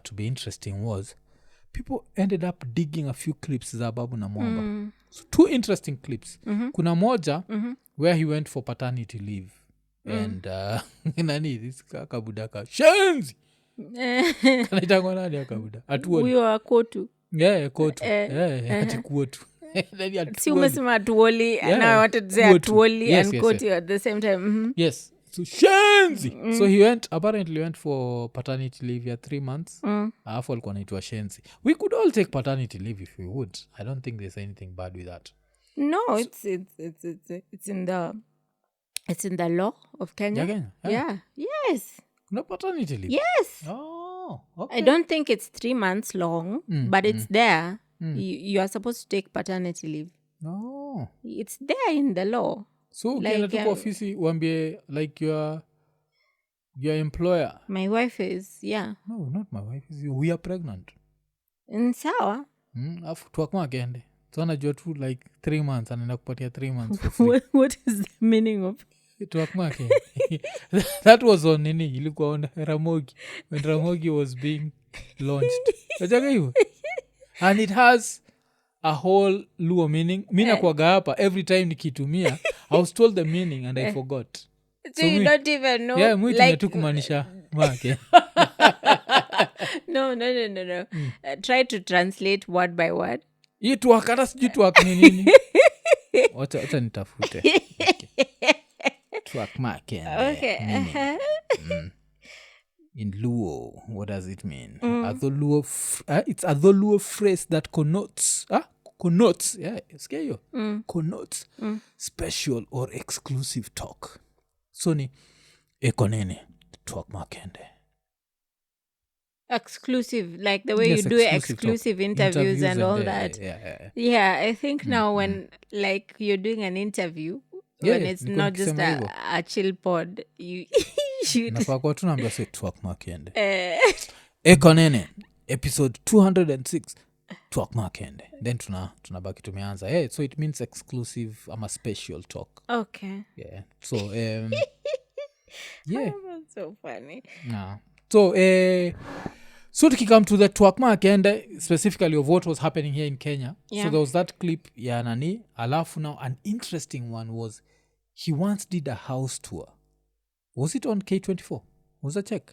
to be interesting was people ended up digging a few clips za Ababu na Mwamba so, two interesting clips kuna moja where he went for paternity leave and nani this kakabudaka shenzi kanaitangwa nani akabuda atuoni Huyo akotu. yeah kotu ati kuotu Nani Si atuoni. umesema atuoli and now I wanted to say Kuotu. atuoli Yes, and yes, koti at the same time. Yes. So shenzi so he apparently went for paternity leave ya 3 months alafu alikuwa naitwa shenzi we could all take paternity leave if we would I don't think there's anything bad with that No, it's in the law of Kenya. Yeah, Kenya? Yeah. Yes. kuna paternity leave Yes. oh okay I don't think it's 3 months long, but it's there. You are supposed to take paternity leave. oh It's there in the law. so ukienda Like, tu kwa ofisi uambie like your employer My wife is, yeah. no not my wife we are pregnant Sawa. afu tuakma akende so anajua tu like 3 months anaenda kupatia 3 months for free What is the meaning of tuakma akende that was on nini ilikuwa on Ramogi when Ramogi was being launched ajaga hiyo and it has a whole Luo meaning mi nakuaga hapa every time nikitumia I was told the meaning and I forgot so you me- don't even know? yeah mwitumia like, tu kumaanisha make no. Try to translate word by word. hii tuakata sijui tuak ni nini wacha nitafute tuak make Okay. in Luo what does it mean it's a Luo phrase that connotes yeah sikia hiyo connotes special or exclusive talk so ni Iko Nini tuak makende Exclusive, like the way Yes, you do exclusive exclusive interviews and all yeah, that. yeah. I think now when like you're doing an interview, Yeah, when it's nilikuwa not just nikisema hivyo. a chill pod, you should. nafaa kuwa tunaambia se tuak makende Iko Nini episode 206 tuak makende then tunabaki tumeanza hey, so it means exclusive ama special talk Okay. yeah so yeah That's so funny. nah. So tukikam to the tuak makende specifically of what was happening here in Kenya Yeah. so there was that clip ya nani alafu now an interesting one was he once did a house tour was it on K24 was a check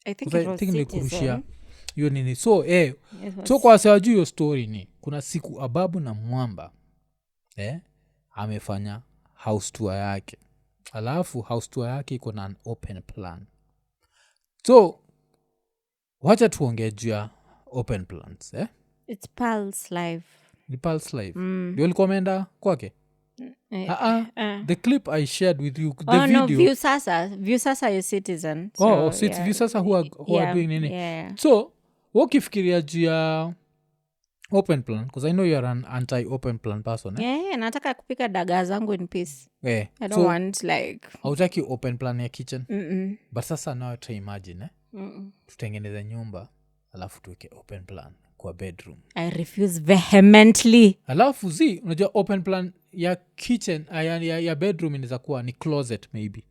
I think Because it I was think nilikurushia Citizen. hiyo nini so It was- so kwa wasewajuu hiyo story ni kuna siku Ababu na Mwamba amefanya house tour yake alafu house tour yake iko na an open plan so wacha tuongee juu ya open plans It's Pulse Live. ni Pulse Live ndio ulikuwa umeenda kwake the clip I shared with you the Oh no, video View Sasa is Citizen. so it's yeah. Visasa who are doing nini Yeah. so ukifikiria juu ya open plan because I know you're an anti-open plan person yeah, nataka kupika dagaa zangu in peace. Eh, I don't so want like hautaki open plan ya kitchen mm-mm. but sasa now try imagine Mm-mm. tutengeneze nyumba alafu tuweke open plan kwa bedroom I refuse vehemently. alafu unajua open plan ya kitchen ya bedroom inaweza kuwa ni closet maybe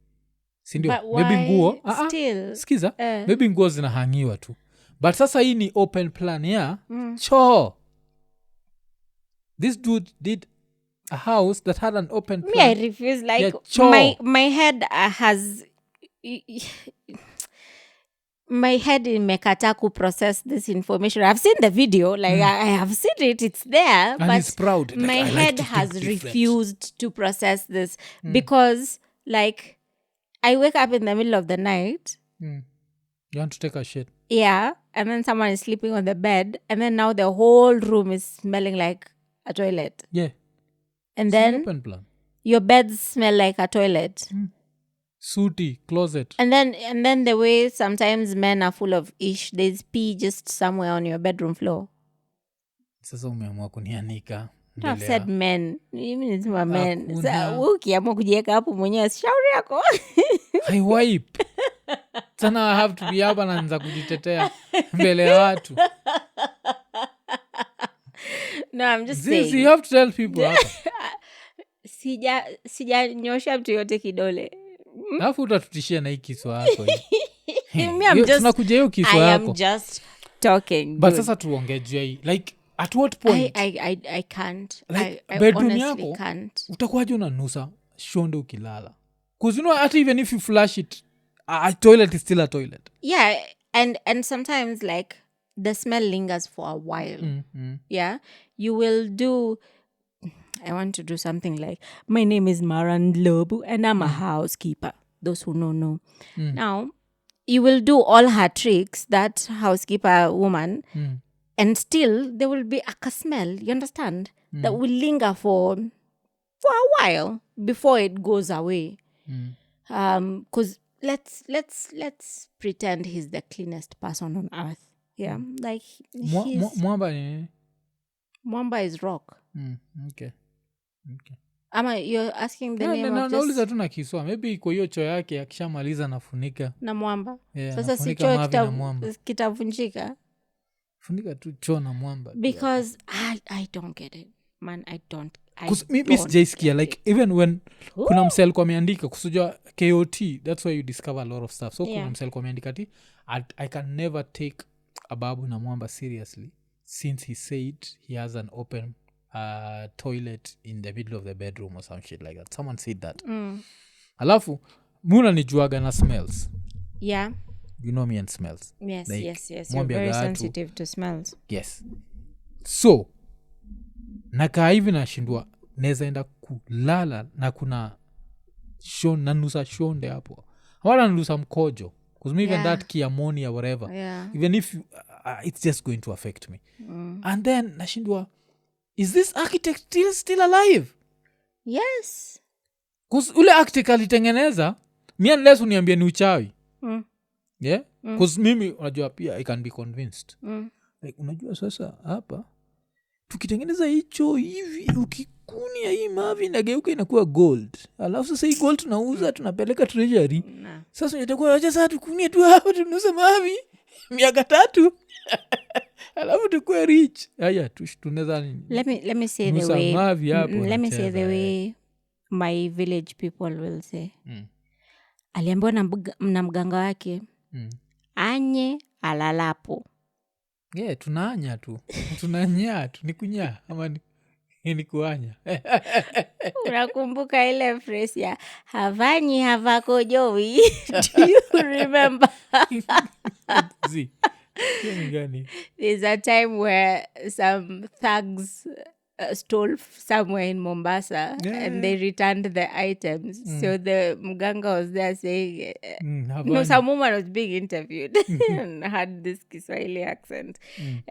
sindio But maybe why nguo still? skiza maybe nguo zinahangiwa tu but sasa hii ni open plan ya choo. This dude did a house that had an open plan. Me, I refuse. Like Yeah, chore. my head has my head imekata ku process this information. I've seen the video, like I have seen it. It's there, And but he's proud. Like, my I like head to has think different. refused to process this because, like, I wake up in the middle of the night. You want to take a shit? Yeah, and then someone is sleeping on the bed, and then now the whole room is smelling like a toilet. Yeah. And It's an then open plan. your beds smell like a toilet. Sooty closet. And then the way sometimes men are full of ish, there's pee just somewhere on your bedroom floor. Sasa umeamua kunianika. I've said men. Mimi nisema men. Hakuna. Sasa ukiamua kujiweka hapo mwenyewe shauri yako. I wipe. Sana I have to be hapa na nza kujitetea mbele ya watu. No, I'm just Zizi, saying. you have to tell people hapa. Sijanyosha mtu yote kidole. Alafu utatutishia na hii kiswa yako hii. Me, I'm just, tunakuja hiyo kiswa I yako. am just talking. But good. sasa tuongejea hii. Like at what point? I can't. Like, I bedroom honestly yako, can't. utakuwaje unanusa shonde ukilala? Because you know, hata even if you flush it, a toilet is still a toilet. Yeah, and sometimes like the smell lingers for a while. Yeah, you will do. I want to do something like, my name is Maran Lobu and I'm a housekeeper. Those who know. Now, you will do all her tricks, that housekeeper woman, and still there will be a smell, you understand, that will linger for a while before it goes away. Because let's pretend he's the cleanest person on earth. Yeah, like Mwamba ni Mwamba is rock. okay. Ama you're asking the name of nauliza just tu na kiswa maybe iko hiyo choo yake akishamaliza nafunika na Mwamba. Yeah, Sasa si nafunika mavi na choo mwamba. kitavunjika. Funika tu choo na mwamba Because I don't get it. Man, I don't. mi sijaisikia like even when kuna msel kwa ameandika kusujua KOT, that's where you discover a lot of stuff. So kuna msel kwa ameandika ti I can never take Ababu na Mwamba seriously since he said he has an open toilet in the middle of the bedroom or some shit like that. Someone said that. Alafu muna nijuaga na smells. Yeah. You know me and smells. Yes, Like, yes. You're mwambia very watu, sensitive to smells. Yes. So nakaa hivi nashindwa naweza enda kulala na kuna nanusa shonde hapo wala nanusa mkojo because even that kiamoni or whatever even if it's just going to affect me and then nashindwa is this architect still alive? Yes. Because ule architect alitengeneza mi unless uniambie ni uchawi. Yeah? Because mimi unajua pia I can be convinced. Like unajua sasa hapa tukitengeneza hicho hivi ukikunia hii mavi inageuka inakuwa gold. Alafu sasa hii gold tunauza tunapeleka treasury. Sasa itakuwa acha sasa tukunie tu hapa tunusa mavi miaka 3. Alafu tukue rich. Haya tunaweza nini? Let me say the way. Let me say the way my village people will say. Aliambiwa na mganga wake. Anye alalapo. Yeah, tunaanya tu. Tunanya tu. Ni kunya ama ni kuanya. Unakumbuka ile phrase ya havanyi havakojowi? Do you remember? Zi. There's a time where some thugs stole somewhere in Mombasa and they returned the items. So the mganga was there saying, some woman was being interviewed and had this Kiswahili accent.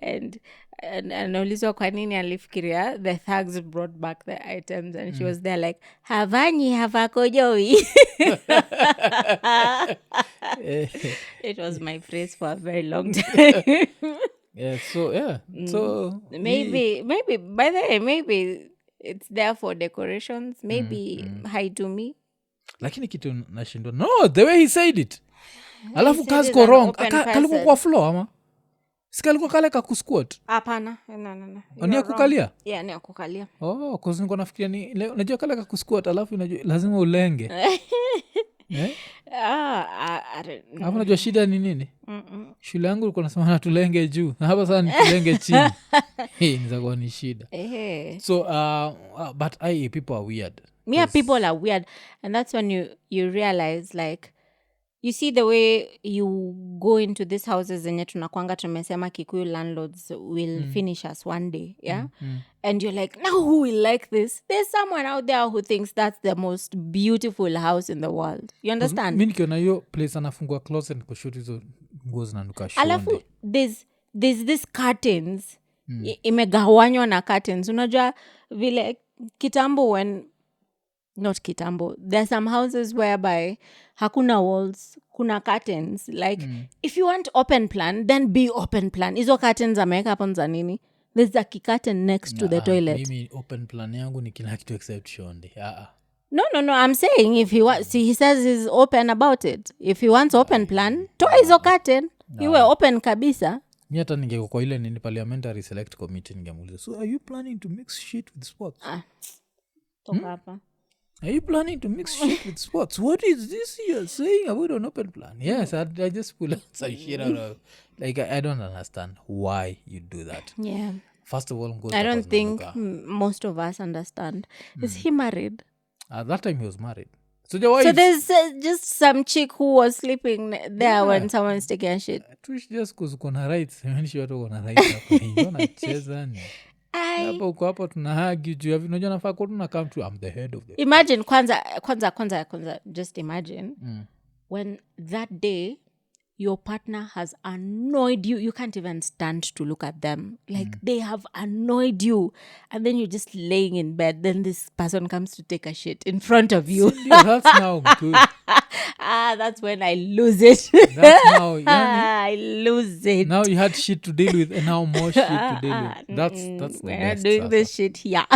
And anaulizwa kwa nini alifikiria the thugs brought back the items and she was there like, havanyi havakojowi. It was my phrase for a very long time. Yeah, so yeah. So Maybe by the way, maybe it's there for decorations. Maybe hi to me. lakini kitu nashindwa no the way he said it He alafu said kazi he's ko an wrong open kalikuwa kwa person. floor ama sikalikuwa kale kakusquat Hapana, no. ni You're wrong. akukalia Yeah, ni ya kukalia. cause niko nafikiria unajua kale kakusquat alafu unajua lazima ulenge eh? I don't know. alafu unajua shida ni nini shule yangu ulikuwa nasema natulenge juu na hapa sasa nitulenge chini nizakuwa ni shida so but people are weird Yeah, people are weird, and that's when you realize, like, you see the way you go into these houses zenye tunakwanga tumesema Kikuyu landlords will finish us one day, yeah? And you're like, now who will like this? There's someone out there who thinks that's the most beautiful house in the world. You understand? mi nikiona hiyo place anafungua closet kushoot hizo nguo zinanuka Alafu shonde there's this curtains imegawanywa na curtains. Unajua vile kitambo when not kitambo, there's some houses whereby hakuna walls, kuna curtains, like if you want open plan then be open plan. Hizo curtains ameweka hapo za nini? There's a curtain next to the toilet. mimi open plan yangu ni kila kitu except shonde No, I'm saying if he wants, see, he says he's open about it. If he wants open plan, toa hizo curtain iwe open kabisa. mi hata ningeko kwa ile nini parliamentary select committee ningemuuliza so are you planning to mix shit with sports Toka hapa. are you planning to mix shit with sports what is this you're saying about an open plan yes I just pull out some shit out of like I don't understand why you do that Yeah. first of all I don't think most of us understand. Is he married? at that time he was married so So there's just some chick who was sleeping there when someone's taking a shit. tuish just kuzuko na rights manishi watu wako na rights hapo hiyo nacheza ni hapa uko hapo tunahagi juu ya unajua nafaa kwa tunakam to I'm the head of the Imagine kwanza just imagine when that day your partner has annoyed you can't even stand to look at them, like they have annoyed you, and then you're just laying in bed, then this person comes to take a shit in front of you. that's now good That's when I lose it. that's now I lose it. now you had shit to deal with and now more shit to deal with that's the We're best not doing sasa. this shit here.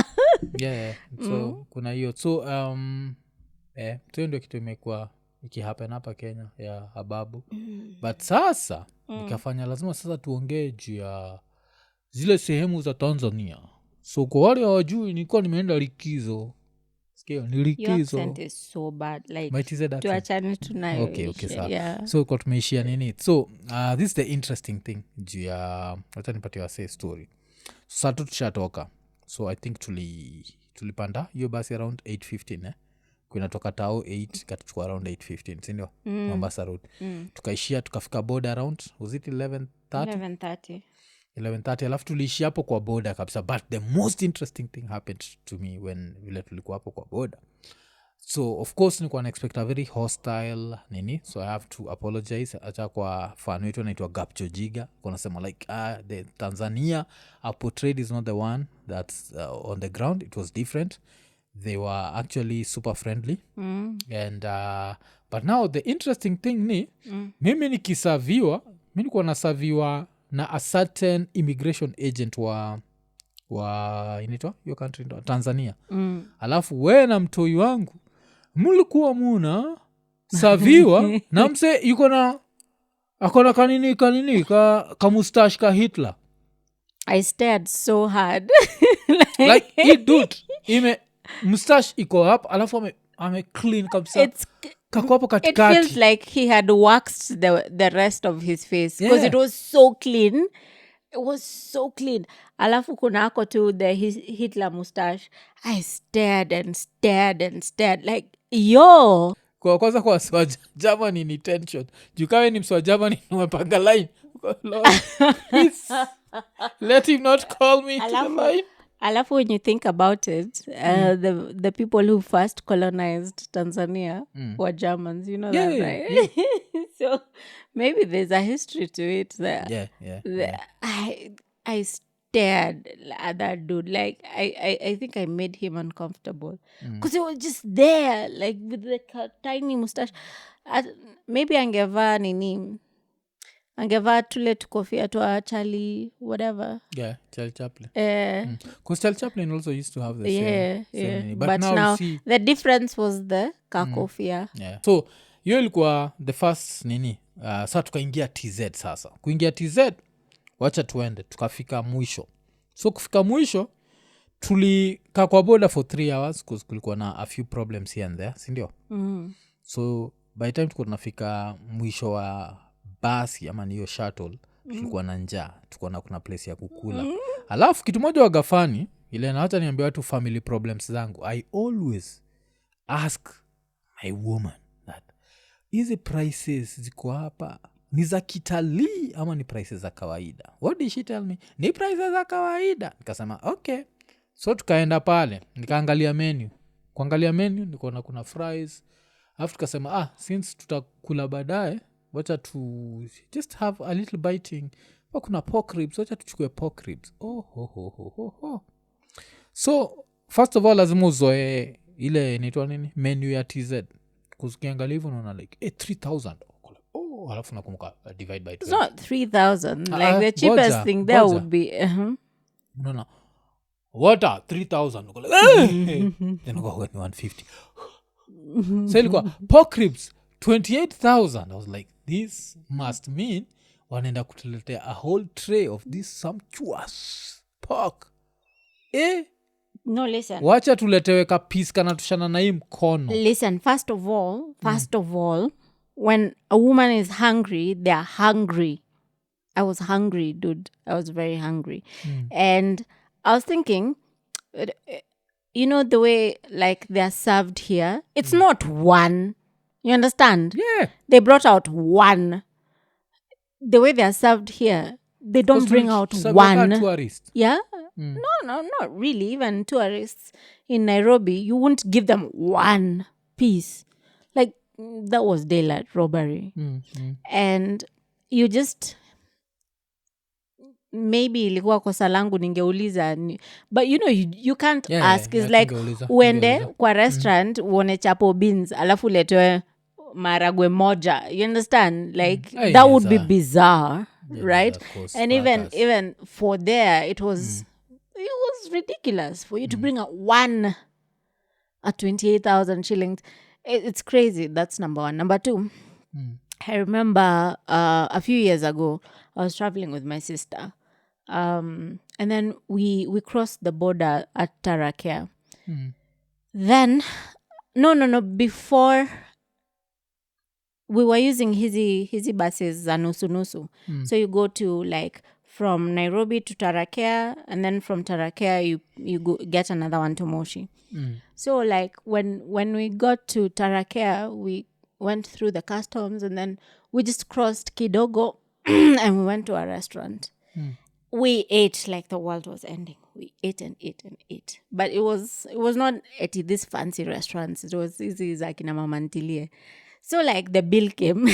yeah so kuna hiyo so so ndio kitu imekuwa ikihappen hapa Kenya ya hababu but sasa nikafanya lazima sasa tuongee juu ya zile sehemu za Tanzania so kwa wale hawajui nilikuwa nimeenda likizo sikio ni Your likizo accent is so bad, like my TZ accent tuachane tunayo okay shit, sawa yeah. so kwa tumeishia nini so this is the interesting thing juu ya wacha nipatie wasee story sasa tu tushatoka so I think tulipanda hiyo basi around 8:15 kunatoka tao 8 katuchukua around 8:15 sindio Mombasa road tukaishia tukafika border around was it 11:30 alafu tuliishia hapo kwa border kabisa but the most interesting thing happened to me when vile tulikuwa hapo kwa border so of course nilikuwa na expect a very hostile nini so I have to apologize acha kwa fan wetu anaitwa Gapchojiga kunasema like the Tanzania portrayed is not the one that's on the ground it was different they were actually super friendly and but now the interesting thing ni mimi nikisaviwa mi nilikuwa nasaviwa na a certain immigration agent wa inaitwa hiyo country ndo Tanzania alafu we na mtoi wangu mulikuwa muna saviwa na mse yuko na akona kanini ka mustache ka Hitler. I stared so hard. like he dude mustache iko up alafu ame clean kabisa kako hapo It katikati feels like he had waxed the rest of his face because it was so clean. It was so clean. Alafu kuna ako to the Hitler mustache. I stared and stared and stared like yo. kwa kwanza kwa swa Germany ni tension jukawe ni mswa Germany umepanga line Lord, please, let him not call me to the line. Alafu when you think about it, the people who first colonized Tanzania were Germans, you know that, right? Yeah. So maybe there's a history to it there. Yeah. I stared at that dude. Like I think I made him uncomfortable because he was just there, like with the tiny mustache. Maybe angeva nini angevaa tule tukofia twa Charlie whatever. Yeah, Charlie Chaplin. Eh, Because Charlie Chaplin also used to have the same nini. But now now you see, the difference was the kakofia. yeah. So hiyo ilikuwa the first nini. Sasa tukaingia TZ sasa. Kuingia TZ, wacha tuende. Tukafika mwisho. So kufika mwisho, tulikaa kwa boda for 3 hours because kulikuwa na a few problems here and there, sindio? So by the time tulikuwa tunafika mwisho wa basi ama niyo shuttle, tulikuwa na njaa, tulikuwa na kuna place ya kukula. Alafu kitu moja wa gafani ile naacha niambia watu family problems zangu, I always ask my woman that hizi prices ziko hapa ni za kitalii ama ni prices za kawaida? What did she tell me? Ni prices za kawaida. Nikasema okay. So tukaenda pale, nikaangalia menu. Kuangalia menu nikaona kuna fries. Alafu tukasema since tutakula baadaye, wacha tu just have a little biting. Kuna pork ribs, wacha tuchukue pork ribs. So first of all lazima uzoe ile inaitwa nini menu ya TZ. Kuzikiangalia hivyo unaona like 3000. Alafu nakumbuka divide by 20. It's not 3,000. Like the cheapest thing there would be no water 3000. Then go 150. So ilikuwa pork ribs 28,000. I was like, this must mean wanaenda kutuletea a whole tray of this sumptuous pork. No, listen. Wacha tuletewe ka piece kana tushana na hii mkono. Listen, first of all, when a woman is hungry, they're hungry. I was hungry, dude. I was very hungry. And I was thinking, you know, the way like they're served here, it's not one. You understand? Yeah. They brought out one. The way they're served here, they don't bring out one. Tourist. Yeah? No, not really. Even tourists in Nairobi, you wouldn't give them one piece. Like, that was daylight robbery. And you just... maybe ilikuwa kosa langu ningeuliza but you know you can't ask. It's like uende kwa restaurant uone chapo beans alafu letewe maragwe moja. You understand? Like that would be bizarre, right? And even for there it was ridiculous for you to bring out one at 28,000 shillings. It's crazy. That's number one. Number two, I remember a few years ago I was traveling with my sister. And then we crossed the border at Tarakea. Then no before we were using hizi buses za nusu. So you go to like from Nairobi to Tarakea, and then from Tarakea you go get another one to Moshi. So like when we got to Tarakea, we went through the customs and then we just crossed Kidogo and we went to a restaurant. We ate like the world was ending. We ate and ate and ate. But it was not at these fancy restaurants. It was easy za kina mama ntilie. So like the bill came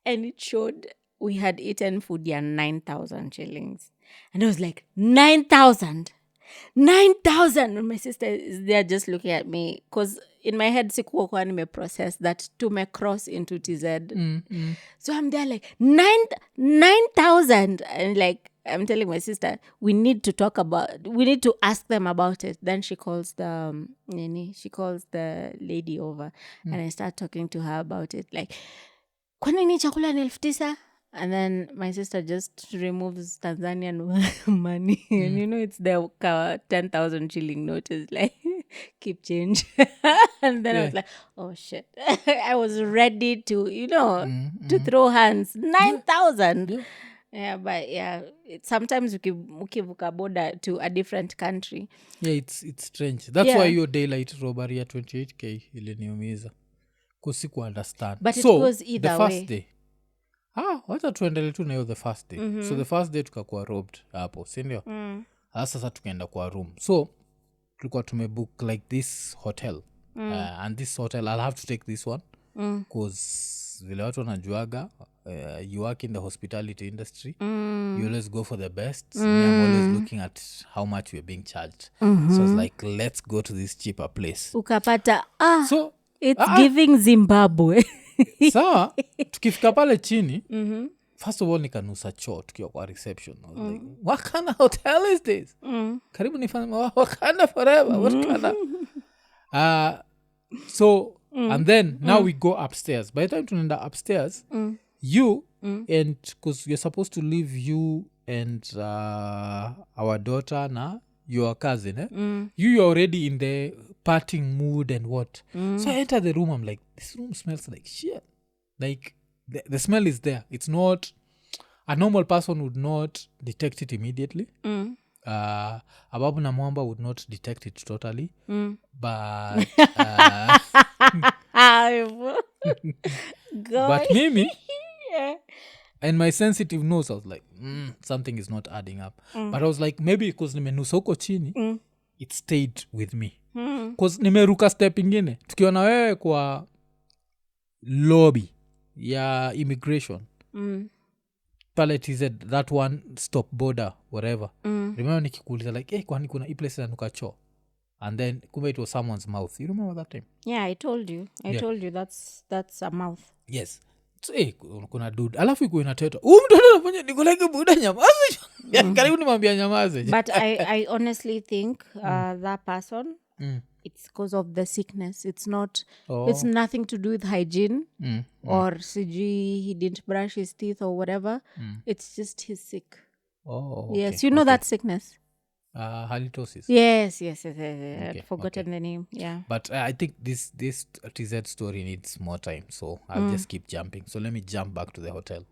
and it showed we had eaten food 9,000 shillings. And I was like, 9,000? 9,000! And my sister is there just looking at me because in my head sikuwa kwa nimeprocess that tumecross into TZ. So I'm there like 9,000, and like I'm telling my sister we need to ask them about it. Then she calls the lady over and I start talking to her about it like kwa nini chakula ni 9,000? And then my sister just removes Tanzanian money. And you know, it's the 10,000 shilling note. It's like, keep change. And then I was like, oh shit. I was ready to, to throw hands. 9,000. Yeah, but sometimes ukivuka border to a different country. Yeah, it's strange. That's why your daylight robbery at 28K iliniumiza. Kusiku understand. But it goes either the way. First day. Wacha tuendele tu na hiyo the first day. So the first day tukakuwa robbed hapo, si ndio? Sasa tukaenda kwa room. So tulikuwa tumebook like this hotel. And this hotel, I'll have to take this one. Because vile watu wanajuaga, you work in the hospitality industry. You always go for the best. I'm always looking at how much we're being charged. So it's like, let's go to this cheaper place. Ukapata, so it's giving Zimbabwe. Sawa tukifika pale chini first of all nikanusa choo tukiwa kwa reception. I was like, what kind of hotel is this? Karibu nifanye Wakanda forever. What kind of so and then now we go upstairs. By the time tunaenda upstairs you and because you're supposed to leave you and our daughter na your cousin you're already in the parting mood and what. So I enter the room, I'm like, this room smells like shit. Like the smell is there. It's not a normal person would not detect it immediately. Ababu na Mwamba would not detect it totally. But but mimi and my sensitive nose, I was like something is not adding up. But I was like maybe because nimenusa huko chini it stayed with me because nimeruka step ingine tukiona wewe kwa lobby ya immigration pale TZ that one stop border whatever. Remember nikikuuliza like kwani kuna hii place inanuka choo and then kumbe it was someone's mouth. You remember that time? Yeah, I told you that's a mouth. Yes. So, kuna dude alafu iko inateta mtoto anafanya niko like buda nyamaze karibu nimwambia nyamaze. But I honestly think that person it's because of the sickness. It's not it's nothing to do with hygiene or sijui he didn't brush his teeth or whatever. It's just he's sick. Okay. Yes, you know that sickness. Halitosis. Yes. I'd forgotten the name. Yeah. But I think this TZ story needs more time, so I'll just keep jumping. So let me jump back to the hotel.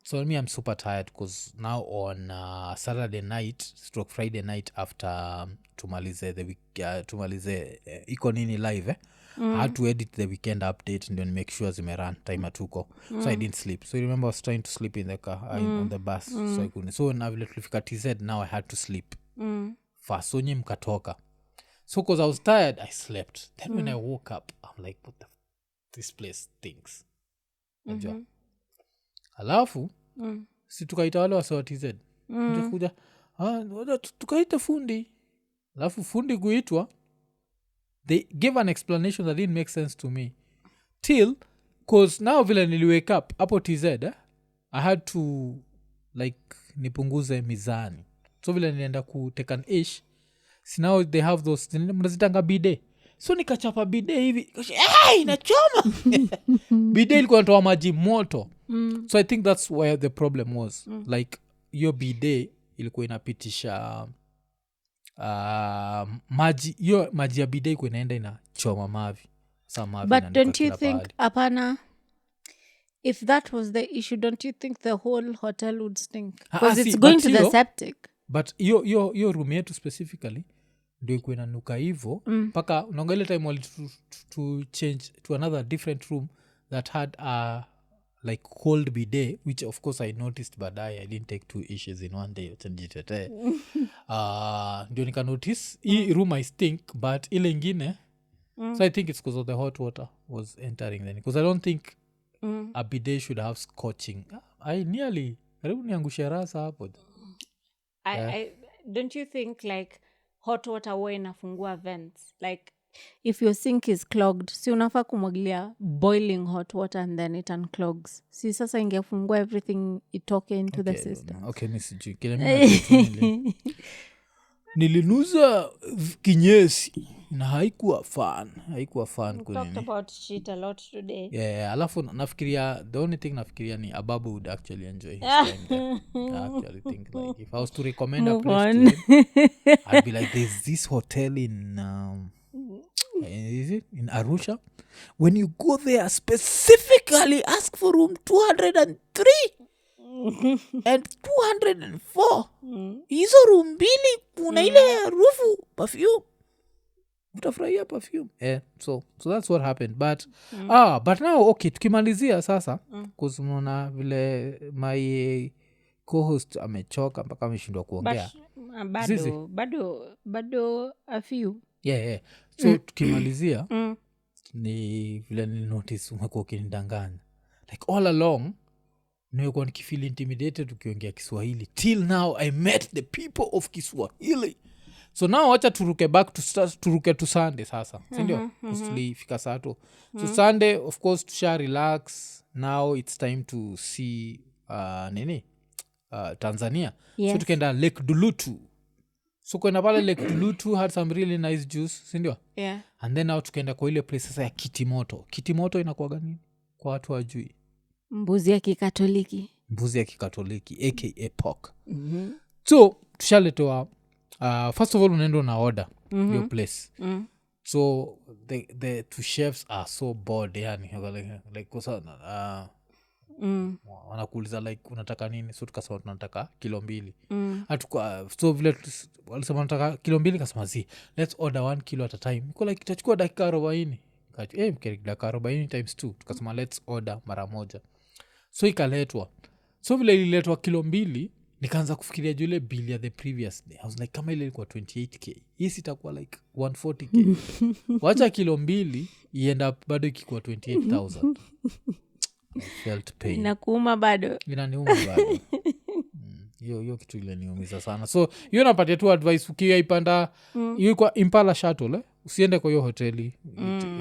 So me, I'm super tired because now on Saturday night / Friday night after tumalize the week tumalize Iko Nini live I had to edit the weekend update and then make sure zimeran time atuko. So I didn't sleep. So you remember I was trying to sleep in the car on the bus. So I couldn't. So now tulifika TZ, now I had to sleep fast. So nye mkatoka. So because I was tired, I slept. Then when I woke up, I'm like, what the this place stinks. Alafu si tukaita wale wase wa TZ kuja tukaita fundi. Alafu fundi kuitwa, they gave an explanation that didn't make sense to me till cause now vile niliwake up hapo TZ I had to like nipunguze mizani. So vile nilienda kutake an ish, so now they have those mnazitanga bide. So nikachapa bide hivi inachoma bide ilikuwa inatoa maji moto. So I think that's where the problem was. Like your bide ilikuwa inapitisha maji ya bide ilikuwa inaenda inachoma mavi. But don't you think apana, if that was the issue, don't you think the whole hotel would stink? Because it's going to the septic. But your room yetu specifically ndio ikuwa inanuka hivo mpaka unaonga ile time wali to change to another different room that had a like cold bidet, which of course I noticed baadaye. I didn't take 2 issues in one day chanjitete ndio nika notice hii room I stink but ile ingine so I think it's because of the hot water was entering then, because I don't think a bidet should have scorching. I nearly karibu niangushe rasa hapo. I don't you think like hot water huwa inafungua vents? Like if your sink is clogged, si unafaa kumwagilia boiling hot water and then it unclogs. Si sasa ingefungua everything itoke into the system. Okay, nisijui kile nilinuza kinyesi na haikuwa fun We talked about shit a lot today. Yeah, alafu nafikiria the only thing nafikiria ni Ababu would actually enjoy his time there. I actually think like if I was to recommend a place to him, I'd be like, there's this hotel in is it in Arusha? When you go there, specifically ask for room 203 and 204. Hizo room mbili una ile harufu perfume. Utafurahia perfume. So that's what happened. But but now okay, tukimalizia sasa because unaona vile my co-host amechoka mpaka ameshindwa kuongea. Bado a few. Yeah. So tukimalizia ni vile ni notice umekuwa ukinidanganya. Like all along nimekuwa nikifeel intimidated ukiongea Kiswahili. Till now I met the people of Kiswahili. so now wacha turuke back turuke to Sunday sasa sindio tulifika sato so Sunday of course tusha relax now it's time to see Tanzania so tukaenda Lake Dulutu so kwenda pale Lake Dulutu had some really nice juice sindio and then now tukaenda kwa ile place sasa ya Kitimoto inakuwaga nini kwa watu wajui mbuzi ya kikatoliki aka pork so tushaletewa first of all unaenda na order your place so the two chefs are so bored yani like kosa wanakuuliza like unataka nini so tukasema tunataka kilo 2 so vile walisema tunataka kilo 2 kasema let's order 1 kilo at a time iko like itachukua dakika 40 dakika 40 times 2 tukasema let's order mara moja so ikaletwa so vile ililetwa kilo 2 nikaanza kufikiria jule bill ya the previous day I was like kama ile ilikuwa 28k hii sitakuwa like 140k wacha kilo 2 iend up bado ikikuwa 28000 I felt pain inakuuma bado hiyo kitu ile niumiza sana so hiyo napatia tu advice ukiipanda hiyo kwa Impala shuttle usiende kwa hiyo hoteli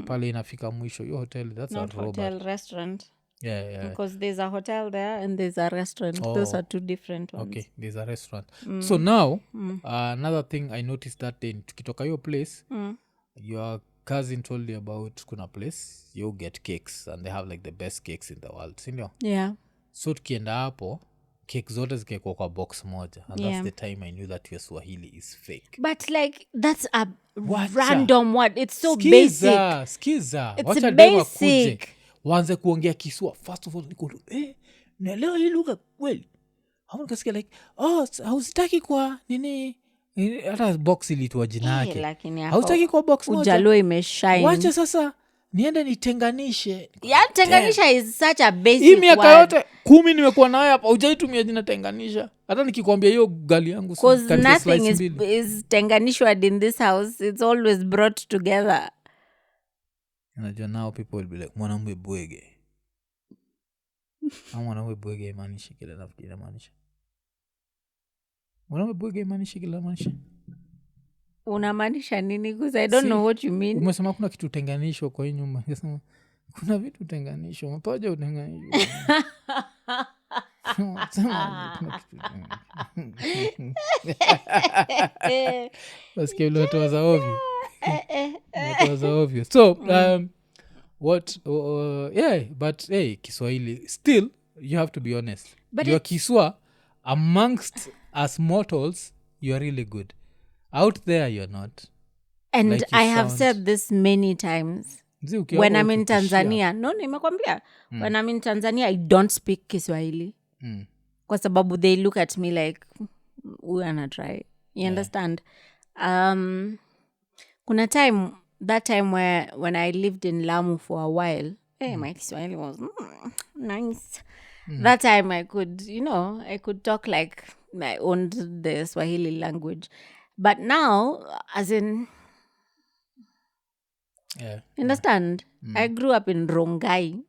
pale inafika mwisho hiyo hoteli that's not a hotel restaurant yeah because there's a hotel there and there's a restaurant those are two different ones okay there's a restaurant so now another thing I noticed that day tukitoka hiyo place your cousin told you about kuna place you get cakes and they have like the best cakes in the world sindio so tukienda hapo cake zote zikaekwa kwa box moja and that's the time I knew that your Swahili is fake but like that's a random word it's so skiza it's wacha basic waanze kuongea Kiswa first of all niko naelewa hii lugha kweli hapo nikasikia like hausitaki kwa nini hata box ilitwa jina yake hautaki kwa box moja ujalo imeshine wacha sasa niende nitenganishe tenganisha is such a basic hii miaka yote 10 nimekuwa nayo hapa hujaitumia jina tenganisha hata nikikwambia hiyo gali yangu because nothing is tenganishwa in this house it's always brought together unajua now people will be like mwanaume bwege mwanaume bwege imaanisha kile nafikiri imaanisha mwanaume bwege imaanisha kile imaanisha unamaanisha nini because I don't know what you mean umesema kuna kitu tenganishwa kwa hii nyumba unasema kuna vitu tenganishwa mapaja utenganishwa basi kile watu waza ovyo so what but hey Kiswahili still you have to be honest but your Kiswa amongst us mortals you are really good out there you're not and like I have said this many times when I'm in Tanzania no nimekwambia when I'm in Tanzania I don't speak Kiswahili kwa sababu they look at me like we are not try you understand kuna that time when I lived in Lamu for a while my Kiswahili was nice that time I could talk like I owned the Swahili language but now as in understand I grew up in Rongai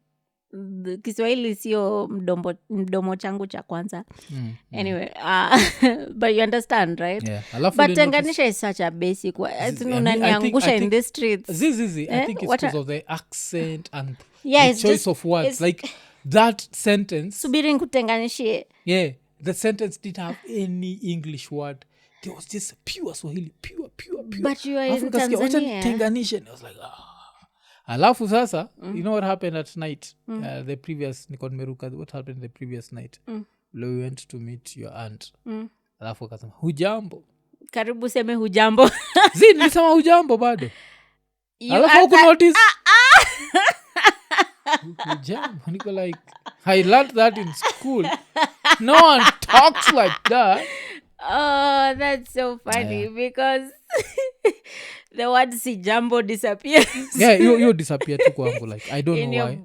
Kiswahili sio mdomo changu cha kwanza anyway but you understand right but tenganisha is such a basic unaniangusha in the streets I think it's because of the accent and the choice of words like that sentence subiri nikutenganishie the sentence didn't have any English word there was just pure Swahili pure but you are in Tanzania tenganisha I was like alafu sasa you know what happened at night the previous Nikon Meruka what happened the previous night we went to meet your aunt alafu akasema hujambo karibu seme hujambo nilisema hujambo bado alafu uko notice hujambo niko like I learned that in school no one talks like that oh that's so funny because the word si jambo disappears you disappear tu kwangu like I don't in know your why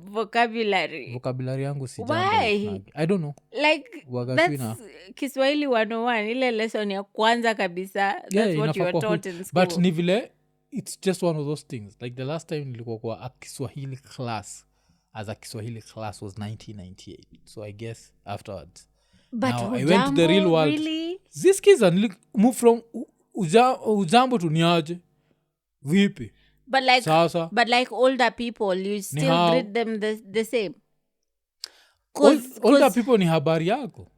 vocabulary yangu si jambo why I don't know like that's Kiswahili 101 ile lesson ya kwanza kabisa that's what you are taught in school but ni vile it's just one of those things like the last time nilikuwa kwa a Kiswahili class as a Kiswahili class was 1998 so I guess afterwards but now I went to the real world really? These kids are move from ujambo tuniaje vipi sasa but like older people you still how? greet them the same older people ni habari yako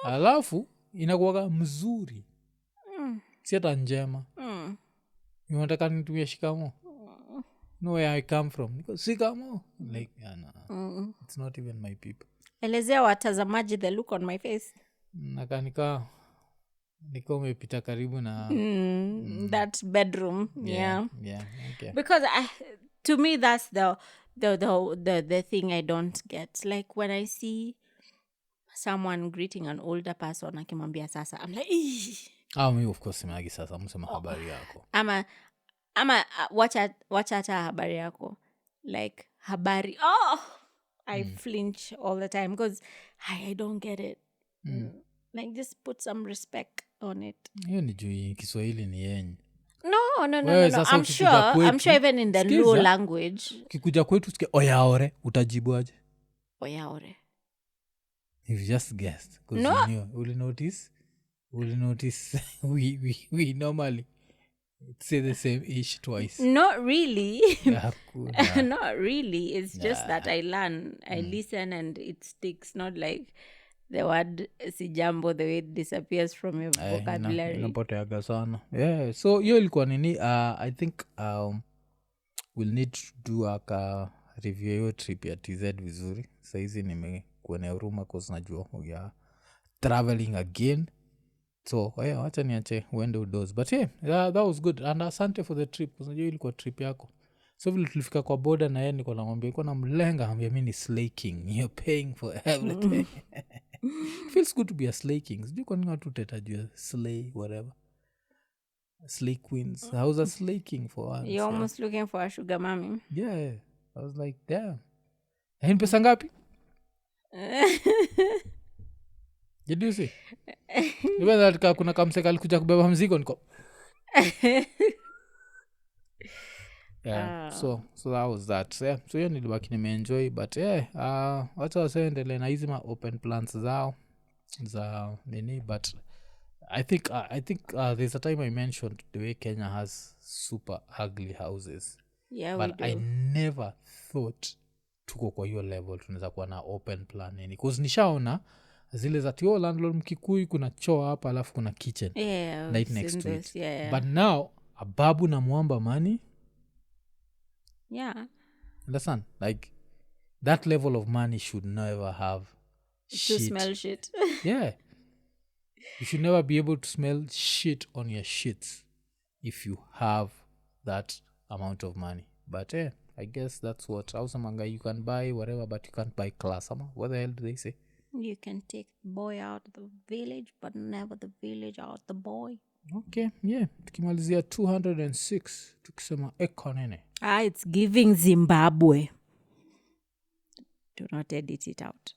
alafu inakuwaga mzuri si hata njema unataka nitumie shikamo no where I come from niko shikamo like it's not even my people. Elezea watazamaji the look on my face. Niko umepita karibu na that bedroom. Yeah. Okay. Because to me that's the thing I don't get. Like when I see someone greeting an older person akimwambia sasa, I'm like me of course simagi sasa msema habari yako ama wacha hata habari yako like habari I flinch all the time because I don't get it. Like just put some respect on it. Hiyo ni juu Kiswahili ni yenye no. I'm sure even in the Luo language kikuja kwetu sikia oyaore utajibu aje oyaore you just guessed because you will notice we normally say the same ish twice. Not really. Yeah, not really. It's just that I learn. I listen and it sticks. Not like the word sijambo the way it disappears from your vocabulary. Inapoteaga sana. Yeah. So hiyo ilikuwa nini? I think we'll need to do a review hiyo trip ya TZ vizuri. Saizi nimekuonea huruma cause najua we are traveling again. So wacha niache uende udoze but that was good and asante for the trip unajua ilikuwa trip yako so vile tulifika kwa border na yeye niko namwambia iko na mlenga anambia mimi ni slay king you're paying for everything. Feels good to be a slay king sijui kwa nini watu tetajua slay whatever slay queens. I was a slay king for once. You're almost looking for a sugar mommy. Yeah, I was like damn hii pesa ngapi? Did you see? Even that kuna kamseka alikuja kubeba mzigo niko. Yeah, so that was that. Yeah, so hiyo nilibaki nimeenjoy but wacha wasendelee na hizi ma open plans zao za nini but I think there's a time I mentioned the way Kenya has super ugly houses. Yeah, but I never thought tuko kwa hiyo level tunaweza kuwa na open plan nini because nishaona zile za tio landlord Mkikuyu kuna choo hapa alafu kuna kitchen right next to it. But now ababu na mwamba mani understand like that level of money should never have to smell shit. Yeah, you should never be able to smell shit on your shits if you have that amount of money but I guess that's what ausamanga you can buy whatever but you can't buy class what the hell do they say? You can take the boy out of the village but never the village out the boy. Okay, yeah. Tukimalizia 206 tukisema Iko Nini. It's giving Zimbabwe. Do not edit it out.